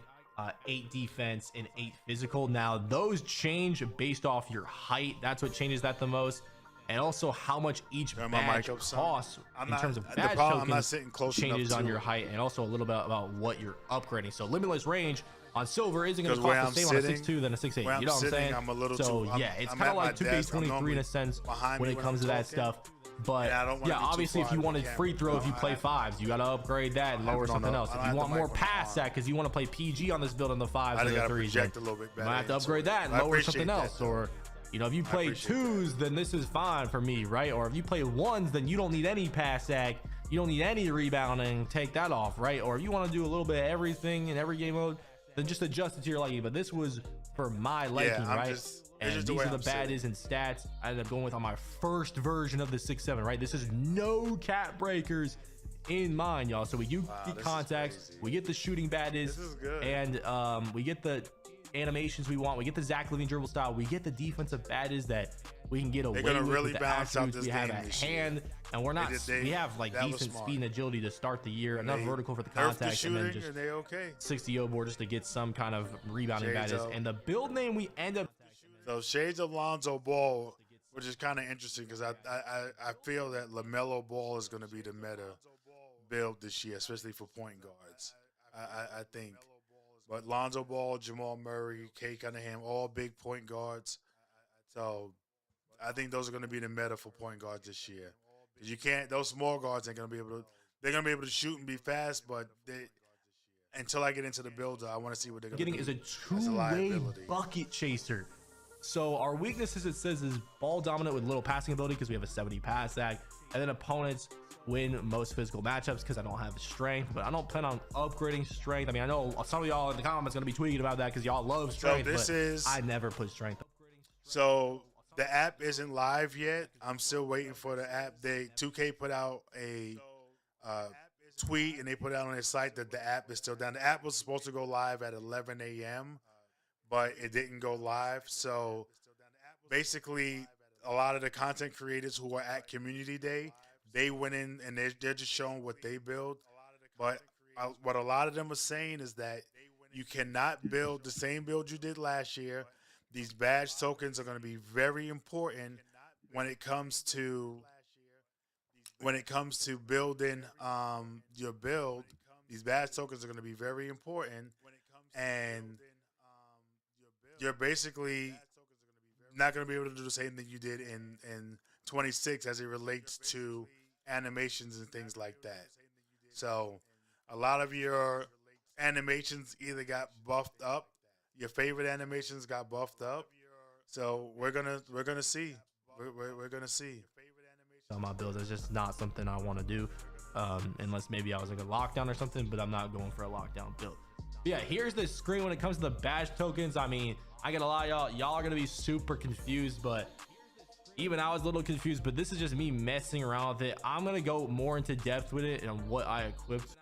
8 defense, and 8 physical. Now those change based off your height. That's what changes that the most. And also how much each badge costs in terms of badge tokens changes on your height, and also a little bit about what you're upgrading. So limitless range on silver isn't going to cost the same on a 6'2" than a 6'8". You know what I'm saying? So yeah, it's kind of like 2K23 in a sense when it comes to that stuff. But I don't wanna yeah, be too obviously, if far you out of wanted the free camera. throw, No, if you play fives, you got to upgrade that and lower it on something the- else. I If don't you have want the more mic on the pass arm. sack because you want to play PG on this build in the fives I and the gotta threes, project then a little bit you better might have to into upgrade it. that and I lower appreciate something that, else. though. Or if you play appreciate twos, then this is fine for me, right? Or if you play ones, then you don't need any pass sack. You don't need any rebounding. Take that off, right? Or if you want to do a little bit of everything in every game mode, then just adjust it to your liking. But this was for my liking, I'm right? just- it's And just the these way are the I'm sitting. baddies and stats I ended up going with on my first version of the 6-7, right? This is no cap breakers in mind, y'all. So we do get this is contacts, crazy. we get the shooting baddies, This is good. and we get the animations we want. We get the Zach Levine dribble style. We get the defensive baddies that we can get away gonna with really the balance out attributes this we have game at this year. hand, and we're not. We have like that was decent smart. speed and agility to start the year. Enough They vertical for the nerfed the contacts, and then shooting, just and they okay. 60 board just to get some kind of rebounding Shades baddies. of- And the build name we end up. So Shades of Lonzo Ball, which is kind of interesting because I feel that LaMelo Ball is going to be the meta build this year, especially for point guards. I think. But Lonzo Ball, Jamal Murray, Kay Cunningham, all big point guards. So I think those are going to be the meta for point guards this year. 'Cause you can't; those small guards ain't going to be able to. They're going to be able to shoot and be fast, but until I get into the builder, I want to see what they're going to Getting do. is a as two-way liability. bucket chaser. So our weaknesses, it says, is ball dominant with little passing ability because we have a 70 pass sack, and then opponents win most physical matchups because I don't have strength. But I don't plan on upgrading strength. I mean, I know some of y'all in the comments gonna be tweeting about that because y'all love strength. this but is- I never put strength. So the app isn't live yet. I'm still waiting for the app. 2K put out a tweet and they put it out on their site that the app is still down. The app was supposed to go live at 11 a.m., but it didn't go live. So basically, a lot of the content creators who were at Community Day, they went in and they're just showing what they build. But what a lot of them are saying is that you cannot build the same build you did last year. These badge tokens are going to be very important when it comes to building your build. These badge tokens are going to be very important, and you're basically not going to be able to do the same thing you did in 26 as it relates to animations and things like that. So a lot of your animations either got buffed up, your favorite animations got buffed up. So we're gonna see. We're gonna see. On my builds, it's just not something I want to do, unless maybe I was like a lockdown or something. But I'm not going for a lockdown build. But yeah, here's the screen when it comes to the badge tokens. I mean, I get a lot of y'all are gonna be super confused, but even I was a little confused. But this is just me messing around with it. I'm gonna go more into depth with it and what I equipped.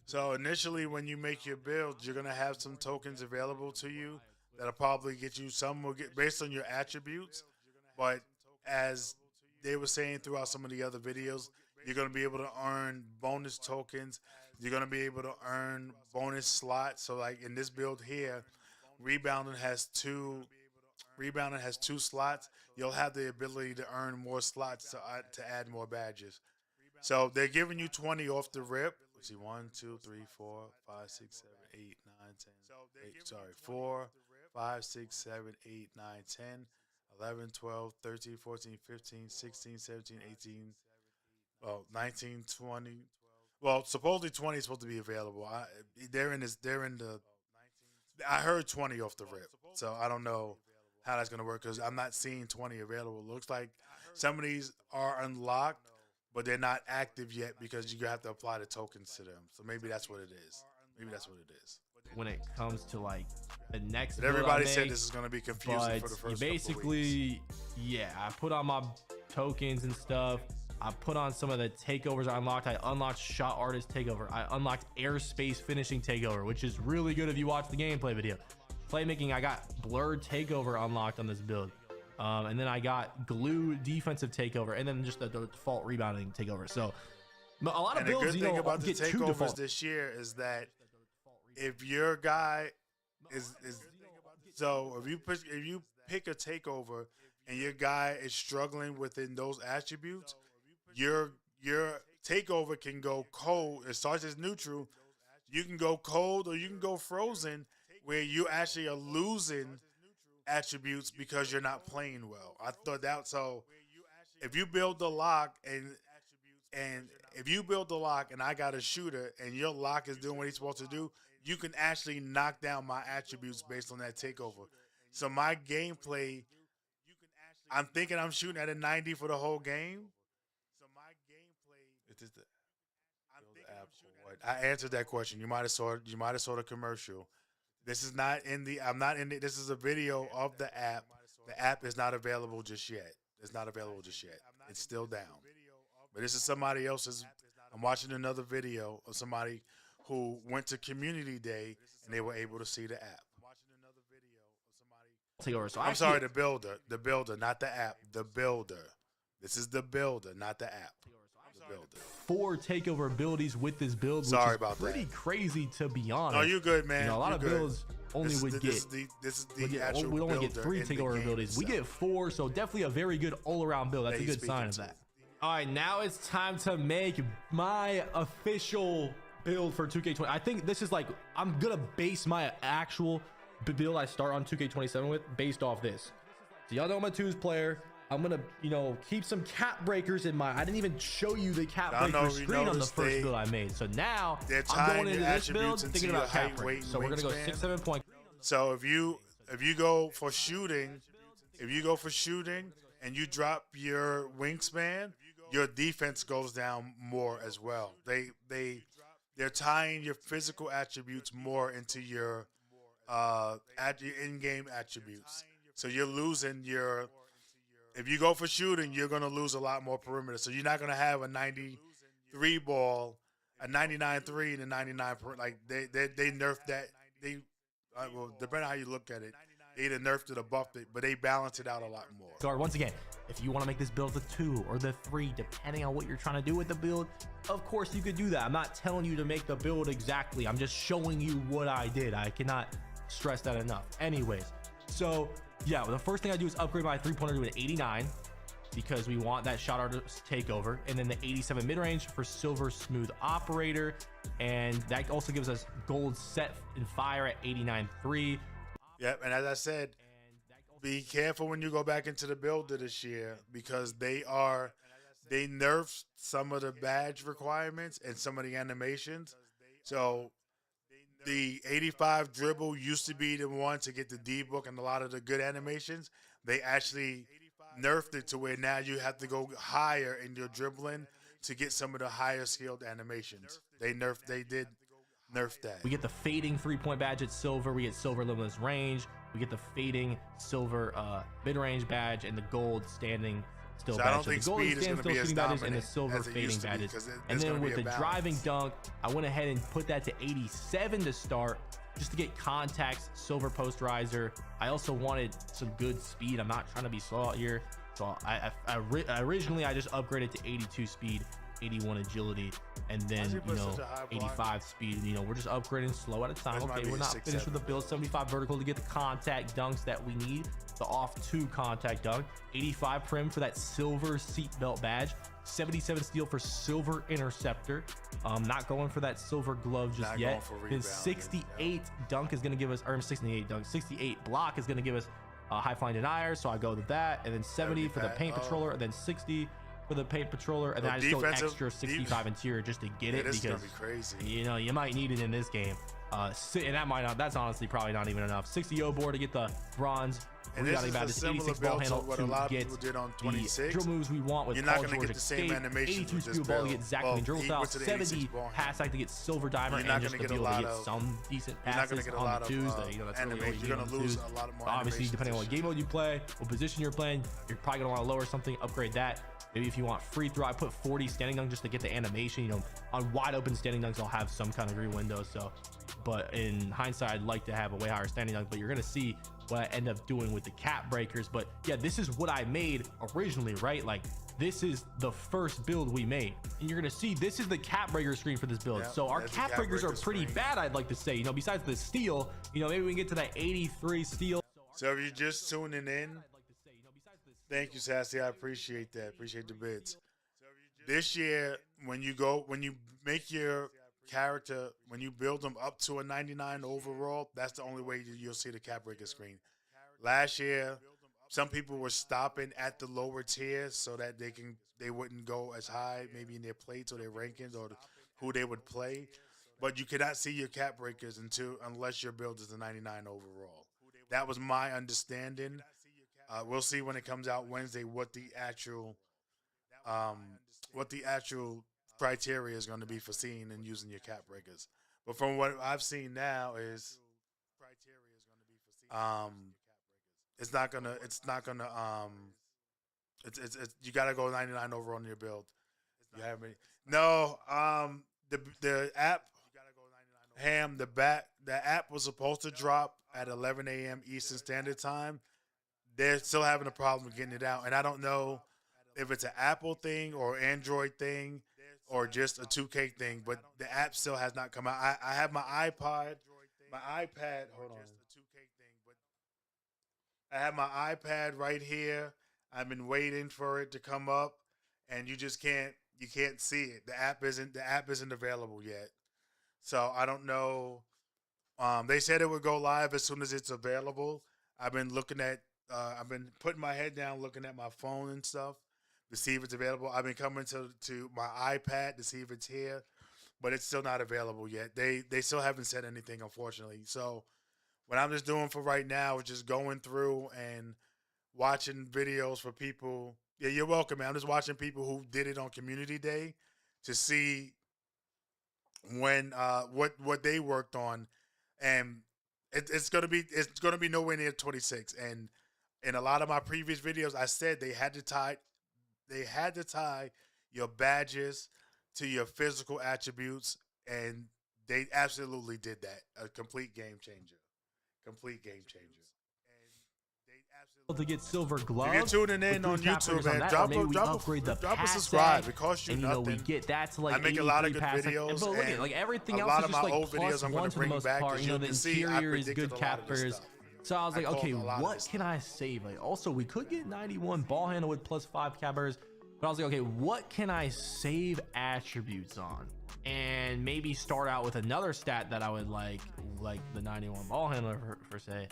So initially, when you make your build, you're gonna have some tokens available to you that'll probably get you. Some will get based on your attributes, but as they were saying throughout some of the other videos, you're gonna be able to earn bonus tokens. You're gonna be able to earn bonus slots. So like in this build here, rebounding has two slots. You'll have the ability to earn more slots to add more badges. So they're giving you 20 off the rip. Let's see, 1, 2, 3, 4, 5, 6, 7, 8, 9, 10. 4, 5, 6, 7, 8, 9, 10, 11, 12, 13, 14, 15, 16, 17, 18, 19, 20. Well, supposedly 20 is supposed to be available. I heard 20 off the rip, so I don't know how that's gonna work because I'm not seeing 20 available. Looks like some of these are unlocked, but they're not active yet because you have to apply the tokens to them. So maybe that's what it is. When it comes to like the next, But build I everybody said make, this is gonna be confusing but for the you first couple of weeks. basically, yeah, I put on my tokens and stuff. I put on some of the takeovers I unlocked. I unlocked Shot Artist Takeover. I unlocked Airspace Finishing Takeover, which is really good if you watch the gameplay video. Playmaking, I got Blurred Takeover unlocked on this build. And then I got Glue Defensive Takeover, and then just the default Rebounding Takeover. So a lot of And the builds, good you thing know, about the get two takeovers default. this year is that if your guy is so if you pick a takeover and your guy is struggling within those attributes, your takeover can go cold. It starts as neutral. You can go cold or you can go frozen, where you actually are losing attributes because you're not playing well. I thought that so. if you build the lock and if you build the lock and I got a shooter and your lock is doing what he's supposed to do, you can actually knock down my attributes based on that takeover. So my gameplay, I'm thinking I'm shooting at a 90 for the whole game. Is this the app or what? I answered that question. You might have saw the commercial. This is not in the. I'm not in the. This is a video of the app. The app is not available just yet. It's not available just yet. It's still down. But this is somebody else's. I'm watching another video of somebody who went to Community Day and they were able to see the app. So I'm sorry, the builder, not the app, the builder. This is the builder, not the app. The builder. 4 takeover abilities with this build, Sorry which is about pretty that. crazy to be honest. No, you good, man. You know, a lot You of good. builds only would get. This is the actual we only get builder 3 in the takeover game abilities. We itself. get 4, so definitely a very good all-around build. That's That a he's good sign of speaking that. All right, now it's time to make my official build for 2K20. I think this is like, I'm gonna base my actual build I start on 2K27 with based off this. So y'all know I'm a 2s player. I'm gonna, keep some cap breakers in mind. I didn't even show you the cap breaker screen on the first build I made. So now They're I'm tying going into your this build attributes into thinking your about cap height, breakers. weight, So we're gonna go wingspan. 6-7 point. So if you go for shooting, and you drop your wingspan, your defense goes down more as well. They're tying your physical attributes more into your in-game attributes. So you're losing your. If you go for shooting, you're gonna lose a lot more perimeter. So you're not gonna have a 93 ball, a 99-3, and a 99. Like they nerfed that. Well, depending on how you look at it, they either nerfed it or buffed it, but they balance it out a lot more. Guard, once again, if you want to make this build the 2 or the 3, depending on what you're trying to do with the build, of course you could do that. I'm not telling you to make the build exactly. I'm just showing you what I did. I cannot stress that enough. Anyways, so yeah, the first thing I do is upgrade my 3-pointer to an 89 because we want that shot artist takeover, and then the 87 mid-range for silver smooth operator, and that also gives us gold set and fire at 89.3. Yep, and as I said, be careful when you go back into the builder this year because they nerfed some of the badge requirements and some of the animations. So the 85 dribble used to be the one to get the D-book and a lot of the good animations. They actually nerfed it to where now you have to go higher in your dribbling to get some of the higher skilled animations. They did nerf that. We get the fading 3-point badge at silver. We get silver limitless range. We get the fading silver mid-range badge and the gold standing still So badge. I don't So think the gold speed is stand going to be still as shooting badges and the dominant silver as it fading used to be badges. because And there's then going to with be the a driving balance. dunk, I went ahead and put that to 87 to start just to get contacts, silver posterizer. I also wanted some good speed. I'm not trying to be slow out here. So originally I just upgraded to 82 speed, 81 agility, and then, Why'd you put such a high block? 85 speed. We're just upgrading slow at a time. This might Okay, be we're a not 6-7. finished with the build. 75 vertical to get the contact dunks that we need. The off 2 contact dunk. 85 prim for that silver seatbelt badge. 77 steel for silver interceptor. Not going for that silver glove just Not yet. going for Then rebounding, 68 dunk is going to give us, or 68 dunk, 68 block is going to give us high flying denier. So I go with that, and then 70 for the paint patroller, and then 60 for the paint patroller, and then I just go defensive- extra 65 interior just to get it This is because going to be crazy. you might need it in this game. And that's honestly probably not even enough. 60 O board to get the bronze. And We this gotta is get a this similar 86 ball build to handle what a to lot of get people did on the 26. drill moves we want with You're not Paul gonna George get the same Escape. animations 82 with this steel ball to build. get Zach Well, and dribble he style. went to the 86 70 ball pass act to get silver dimer, You're not and just gonna to get be a able to lot get of- some decent You're not going passes to get a on lot the of twos. That's really what animation. you You're get going to on lose twos. a lot more Obviously, animations depending on this what game mode you play, what position you're playing, you're probably gonna want to lower something, upgrade that. Maybe if you want free throw, I put 40 standing dunk just to get the animation. On wide open standing dunks, I'll have some kind of green window. So, but in hindsight, I'd like to have a way higher standing dunk. But you're gonna see what I end up doing with the cap breakers. But yeah, this is what I made originally, right? Like this is the first build we made, and you're gonna see this is the cap breaker screen for this build. Yeah, so our that's the cap cap breakers are breaker pretty screen. bad, I'd like to say. Besides the steel, maybe we can get to that 83 steel. So if you're just tuning in, thank you, Sassy. I appreciate that. Appreciate the bids. This year, when you make your character, when you build them up to a 99 overall, that's the only way you'll see the cap breaker screen. Last year, some people were stopping at the lower tier so that they wouldn't go as high, maybe in their plates or their rankings or who they would play. But you cannot see your cap breakers unless your build is a 99 overall. That was my understanding. We'll see when it comes out Wednesday what the actual criteria is going to be for seeing and using your cap breakers. But from what I've seen now is you got to go 99 over on your build. You have any? No, the app the app was supposed to drop at 11 a.m. Eastern Standard Time. They're still having a problem with getting it out, and I don't know if it's an Apple thing or Android thing or just a 2K thing, but the app still has not come out. I have my iPad. Hold on. I have my iPad right here. I've been waiting for it to come up, and you can't see it. The app isn't available yet. So I don't know. They said it would go live as soon as it's available. I've been putting my head down, looking at my phone and stuff to see if it's available. I've been coming to my iPad to see if it's here, but it's still not available yet. They still haven't said anything, unfortunately. So what I'm just doing for right now is just going through and watching videos for people. Yeah, you're welcome, man. I'm just watching people who did it on Community Day to see when what they worked on, and it's gonna be nowhere near 26. And in a lot of my previous videos, I said they had to tie your badges to your physical attributes, and they absolutely did that. A complete game changer. To get silver gloves. If you're tuning in on YouTube, man, drop a subscribe. It costs you nothing. We get that to like I make a lot of good videos. But look at like everything a else lot is of just my like old videos plus I'm one going to to the bring most back. part. You know, the interior is good cappers. So I was like, okay, what can I save? Like, also, we could get 91 ball handle with plus 5 cappers, but I was like, okay, what can I save attributes on? And maybe start out with another stat that I would like the 91 ball handler per se.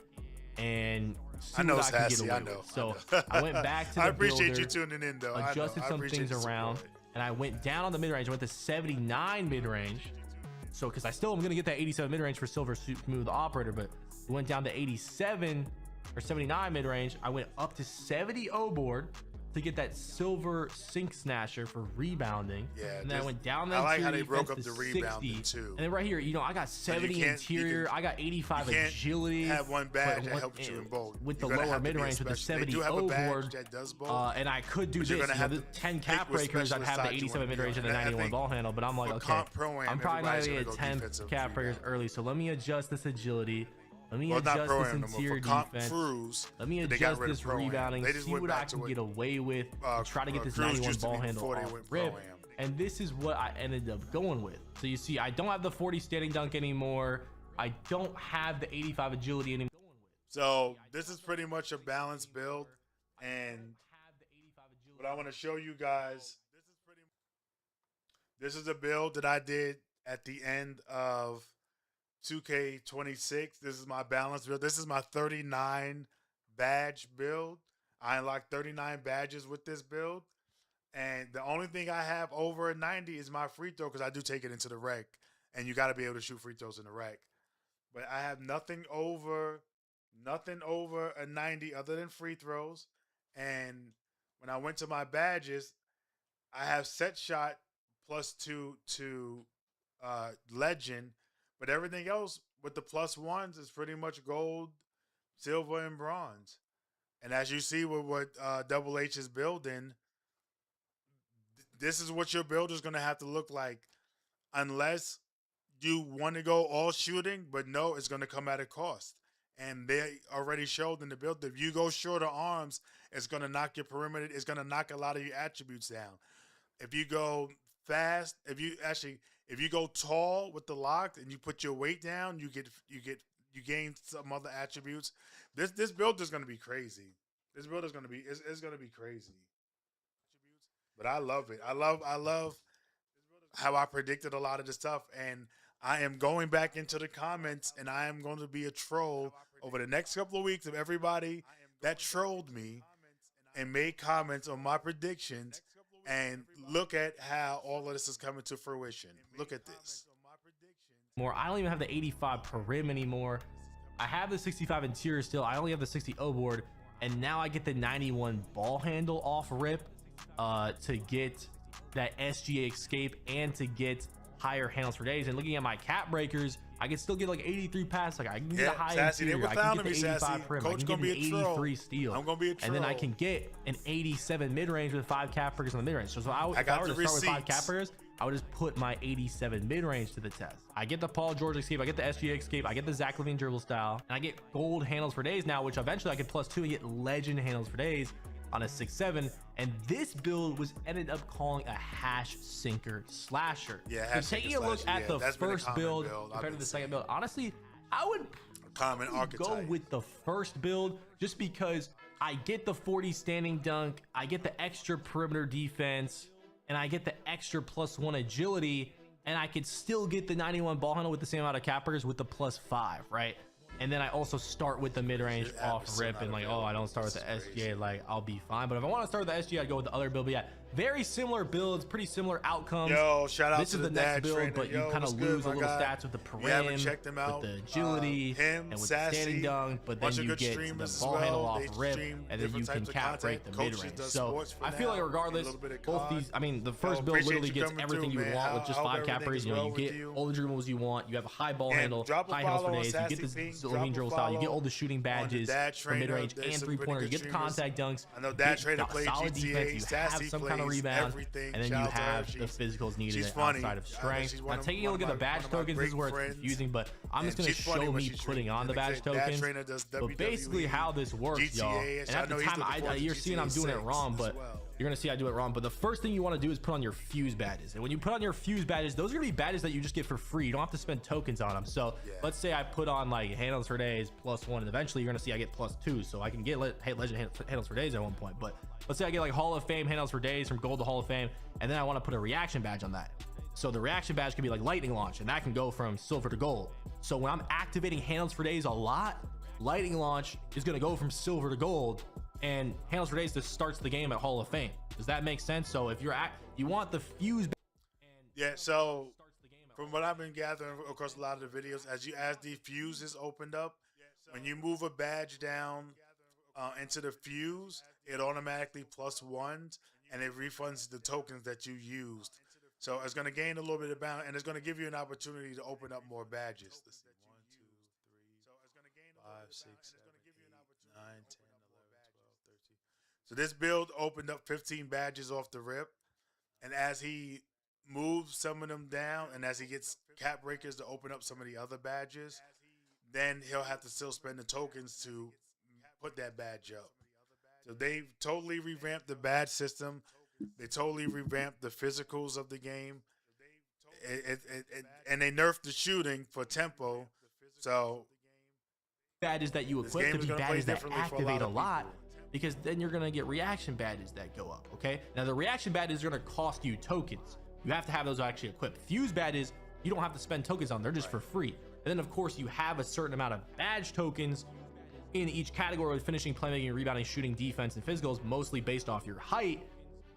And see what I could get away with. So I went back to the I appreciate builder, you tuning in, though. adjusted some things around, and I went down on the mid range. I went to 79 mid range. So because I still am gonna get that 87 mid range for Silver Smooth Operator, but it went down to 87 or 79 mid range. I went up to 70 O board to get that Silver Sink Snatcher for rebounding. Yeah, and then I went down the I like how they defense broke up to the rebounding 60. too. And then right here, you know, I got 70 interior, I got 85 agility. You have one badge that helps you in both. With the lower mid range with the 70 O board. And I could do this. You know, the 10 cap breakers, I'd have the 87 mid range and the 91 ball handle. But I'm like, okay, I'm probably not gonna get 10 cap breakers early. So let me adjust this agility. Let me adjust this interior defense. Let me adjust this rebounding, see what I can get away with, and try to get this 91 ball handle off rip. And this is what I ended up going with. So you see, I don't have the 40 standing dunk anymore. I don't have the 85 agility anymore. So this is pretty much a balanced build. And what I want to show you guys, this is a build that I did at the end of 2K26. This is my balance build. This is my 39 badge build. I unlocked 39 badges with this build. And the only thing I have over a 90 is my free throw, because I do take it into the rec. And you got to be able to shoot free throws in the rec. But I have nothing over a 90 other than free throws. And when I went to my badges, I have set shot +2 to legend. But everything else with the +1s is pretty much gold, silver, and bronze. And as you see with what Double H is building, this is what your build is going to have to look like, unless you want to go all shooting. But no, it's going to come at a cost. And they already showed in the build that if you go shorter arms, it's going to knock your perimeter. It's going to knock a lot of your attributes down. If you go fast, if you go tall with the lock and you put your weight down, you gain some other attributes. This build is going to be crazy. This build is going to be it's going to be crazy. But I love it. I love how I predicted a lot of the stuff, and I am going back into the comments, and I am going to be a troll over the next couple of weeks of everybody that trolled me and made comments on my predictions, and look at how all of this is coming to fruition. Look at this. I don't even have the 85 per rim anymore. I have the 65 interior still. I only have the 60 O board, and now I get the 91 ball handle off rip to get that SGA escape and to get higher handles for days. And looking at my cap breakers, I can still get like 83 pass. Like I can get a high interior. I can get the 85 prim. I can get an 83 steal. I'm gonna be a troll. And then I can get an 87 mid range with 5 cap breakers on the mid range. So if I were to start with 5 cap breakers, I would just put my 87 mid range to the test. I get the Paul George escape, I get the SGA escape, I get the Zach LaVine dribble style, and I get gold handles for days now, which eventually I could +2 and get legend handles for days on a 6-7. And this build was ended up calling a hash sinker slasher. Yeah, so taking a look at the first build compared to the second build, honestly, I would go with the first build just because I get the 40 standing dunk, I get the extra perimeter defense, and I get the extra +1 agility, and I could still get the 91 ball handle with the same amount of cap breakers with the +5, right? And then I also start with the mid-range off rip, and like, oh, I don't start with the SGA, like I'll be fine. But if I want to start with the SGA, I'd go with the other build. But yeah, very similar builds, pretty similar outcomes. Yo, shout out this to is the next build, trainer. but you kind of lose a little stats with the perim, with the agility, and with the standing dunk. But then you get the ball handle off rip, and then you can cap break the mid-range. So I feel like regardless, both these, I mean, the first build literally gets everything you would want with just 5 cap breakers. You know, you get all the dribbles you want. You have a high ball handle, high handles for days. You get the LaVine dribble style. You get all the shooting badges for mid-range and 3-pointer. You get the contact dunks. I know Dad Trainer played solid GTA. defense. You have some kind of rebound, and then you have the physicals needed outside of strength. Now, taking a look at the badge tokens, this is where it's confusing, but I'm just going to show me putting on the badge tokens. But basically how this works, y'all, and at the time, you're seeing I'm doing it wrong, but you're going to see I do it wrong. But the first thing you want to do is put on your fuse badges. And when you put on your fuse badges, those are going to be badges that you just get for free. You don't have to spend tokens on them. So let's say I put on like handles for days +1, and eventually you're going to see I get +2. So I can get legend handles for days at one point. But let's say I get like Hall of Fame handles for days from gold to Hall of Fame, and then I want to put a reaction badge on that. So the reaction badge can be like lightning launch, and that can go from silver to gold. So when I'm activating handles for days a lot, lightning launch is going to go from silver to gold, and handles for days just starts the game at Hall of Fame. Does that make sense? So if you want the fuse, so from what I've been gathering across a lot of the videos, as the fuse is opened up, when you move a badge down into the fuse, it automatically +1s, and it refunds the tokens that you used. So it's going to gain a little bit of balance, and it's going to give you an opportunity to open up more badges. Let's see, 1, 2, 3, 5, 6, 7, 8, 9, 10, 11, 12, 13. So this build opened up 15 badges off the rip, and as he moves some of them down, and as he gets cap breakers to open up some of the other badges, then he'll have to still spend the tokens to put that badge up. So they've totally revamped the badge system. They totally revamped the physicals of the game. And they nerfed the shooting for tempo. So badges that you equip to be badges that activate a lot, because then you're going to get reaction badges that go up, okay? Now, the reaction badges are going to cost you tokens. You have to have those actually equipped. Fuse badges, you don't have to spend tokens on. They're just for free. And then, of course, you have a certain amount of badge tokens in each category with finishing, playmaking, rebounding, shooting, defense, and physicals, mostly based off your height.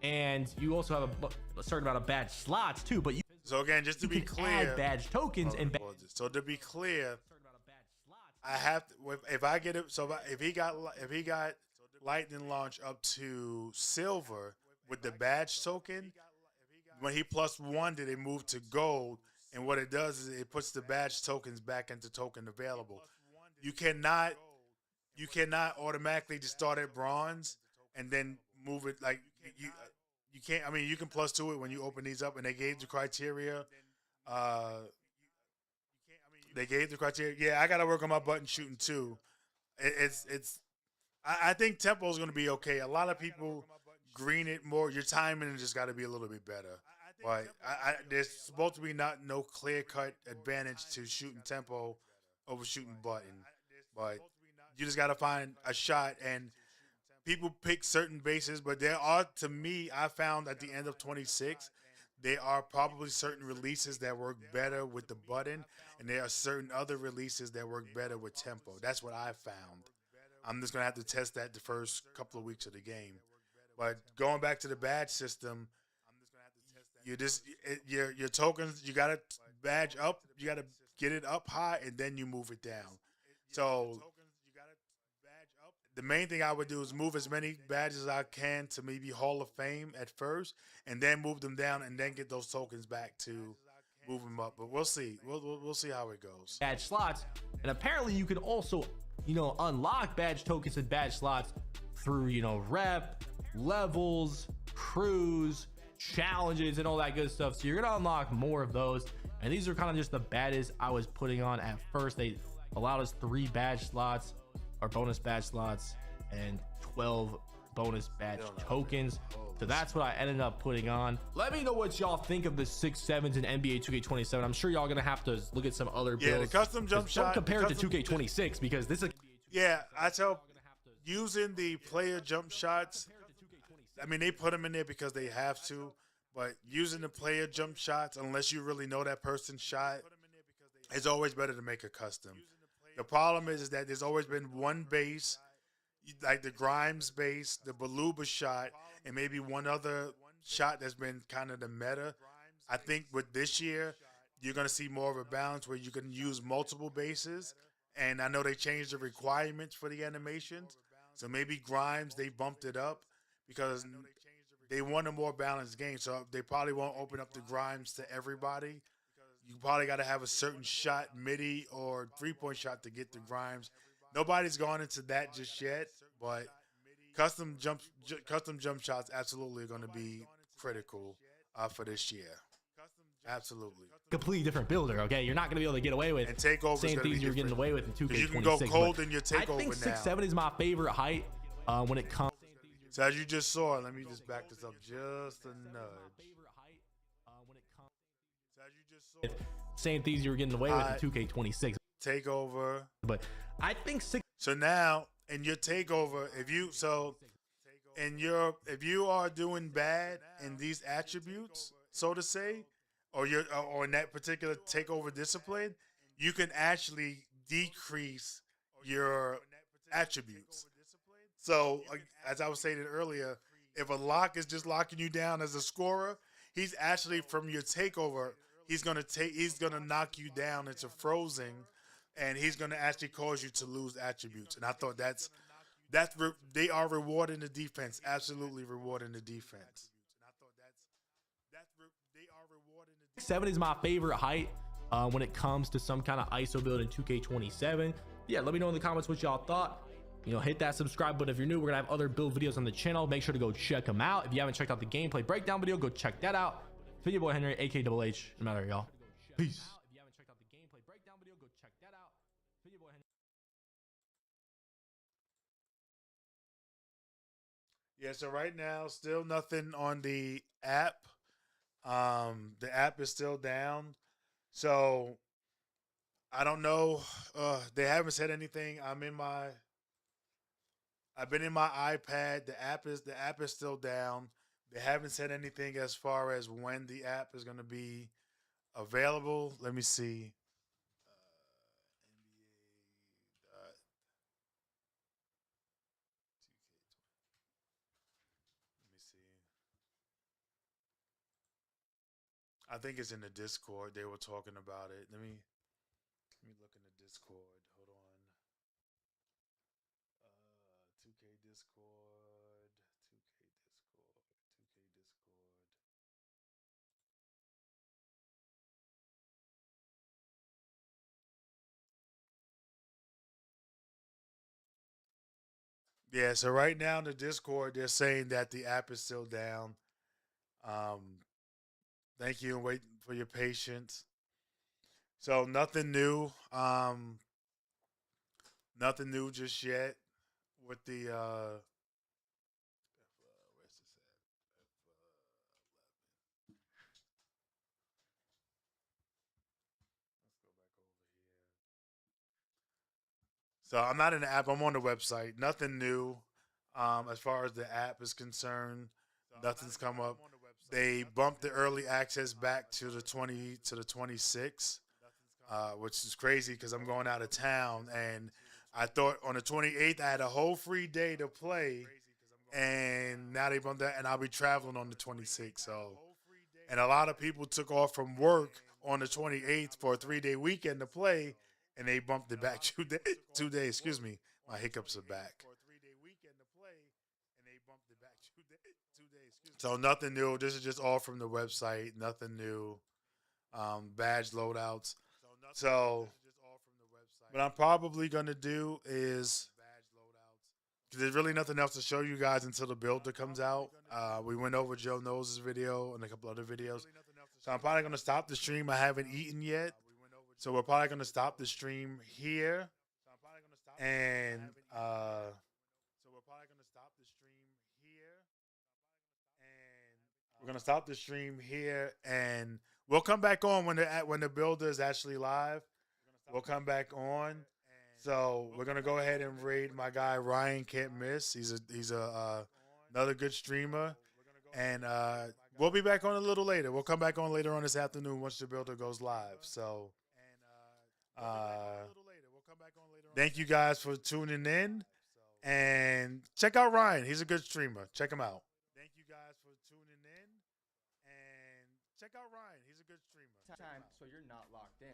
And you also have a certain amount of badge slots too. But so again, just to be clear, add badge tokens and so to be clear, I have to, if I get it. So if he got lightning launch up to silver with the badge token, when he +1, did it move to gold? And what it does is it puts the badge tokens back into token available. You cannot automatically just start at bronze and then move it like you can't. I mean, you can +2 it when you open these up, and they gave the criteria. Yeah, I got to work on my button shooting too. I think tempo is going to be okay. A lot of people green it more. Your timing just got to be a little bit better. But there's supposed to be no clear-cut advantage to shooting tempo over shooting button. But you just got to find a shot, and people pick certain bases, but there are, to me, I found at the end of 26, there are probably certain releases that work better with the button, and there are certain other releases that work better with tempo. That's what I found. I'm just gonna have to test that the first couple of weeks of the game. But going back to the badge system, your tokens, you gotta badge up, you gotta get it up high, and then you move it down. So the main thing I would do is move as many badges as I can to maybe Hall of Fame at first, and then move them down, and then get those tokens back to move them up. But we'll see. We'll see how it goes. Badge slots, and apparently you can also, unlock badge tokens and badge slots through, rep, levels, crews, challenges, and all that good stuff. So you're gonna unlock more of those, and these are kind of just the badges I was putting on at first. They allowed us 3 badge slots or bonus badge slots and 12 bonus badge tokens. So that's what I ended up putting on. Let me know what y'all think of the 6-7s in NBA 2K27. I'm sure y'all gonna have to look at some other builds. Yeah, the custom jump shot. Don't compare it to 2K26 because this is. Yeah, I tell using the player jump shots. I mean, they put them in there because they have to, but using the player jump shots, unless you really know that person's shot, it's always better to make a custom. The problem is that there's always been one base, like the Grimes base, the Baluba shot, and maybe one other shot that's been kind of the meta. I think with this year, you're going to see more of a balance where you can use multiple bases. And I know they changed the requirements for the animations. So maybe Grimes, they bumped it up because they want a more balanced game. So they probably won't open up the Grimes to everybody. You probably got to have a certain shot, midi or 3-point shot to get the Grimes. Nobody's gone into that just yet, but custom jump shots absolutely are going to be critical for this year. Absolutely. Completely different builder, okay? You're not going to be able to get away with and takeover same things you're getting away with in 2K26. You can go cold in your takeover. I think now. 6-7 is my favorite height when it comes. So as you just saw, let me just back this up just a nudge. Same things you were getting away with in 2K26. Takeover. But I think 6. So now in your takeover, if you are doing bad in these attributes, so to say, or in that particular takeover discipline, you can actually decrease your attributes. So as I was saying earlier, if a lock is just locking you down as a scorer, he's actually from your takeover. He's gonna knock you down into frozen, and he's gonna actually cause you to lose attributes. And I thought they are rewarding the defense, absolutely rewarding the defense. 7 is my favorite height when it comes to some kind of ISO build in 2K27. Yeah, let me know in the comments what y'all thought. Hit that subscribe button if you're new. We're gonna have other build videos on the channel. Make sure to go check them out. If you haven't checked out the gameplay breakdown video, go check that out. It's your boy Henry, aka Double H. No matter, y'all. Peace. If you haven't checked out the gameplay breakdown video, go check that out. It's your boy Henry. Yeah, so right now, still nothing on the app. The app is still down. So I don't know. They haven't said anything. I've been in my iPad. The app is still down. They haven't said anything as far as when the app is going to be available. Let me see. I think it's in the Discord. They were talking about it. Let me look in the Discord. Hold on. 2K Discord. 2K Discord. Yeah, so right now in the Discord, they're saying that the app is still down. Thank you and wait for your patience. So nothing new. Nothing new just yet with the where's this at? So I'm not in the app. I'm on the website. Nothing new. As far as the app is concerned, nothing's come up. They bumped the early access back to the 26th, which is crazy because I'm going out of town and I thought on the 28th I had a whole free day to play, and now they bumped that, and I'll be traveling on the 26th. So, and a lot of people took off from work on the 28th for a 3-day weekend to play, and they bumped it back 2 days. 2 days, excuse me. My hiccups are back. So nothing new. This is just all from the website. Nothing new. Badge loadouts. So what I'm probably going to do is, because there's really nothing else to show you guys until the builder comes out. We went over Joe Knows' video and a couple other videos. So I'm probably going to stop the stream. I haven't eaten yet. So we're probably going to stop the stream here. And we're going to stop the stream here. And we'll come back on when the builder is actually live. We'll come back on. So we're gonna go ahead and raid my guy Ryan Can't Miss. He's another good streamer, and we'll be back on a little later. We'll come back on later on this afternoon once the builder goes live. So thank you guys for tuning in, and check out Ryan. He's a good streamer. Check him out. Thank you guys for tuning in, and check out Ryan. He's a good streamer. Time, so you're not locked in.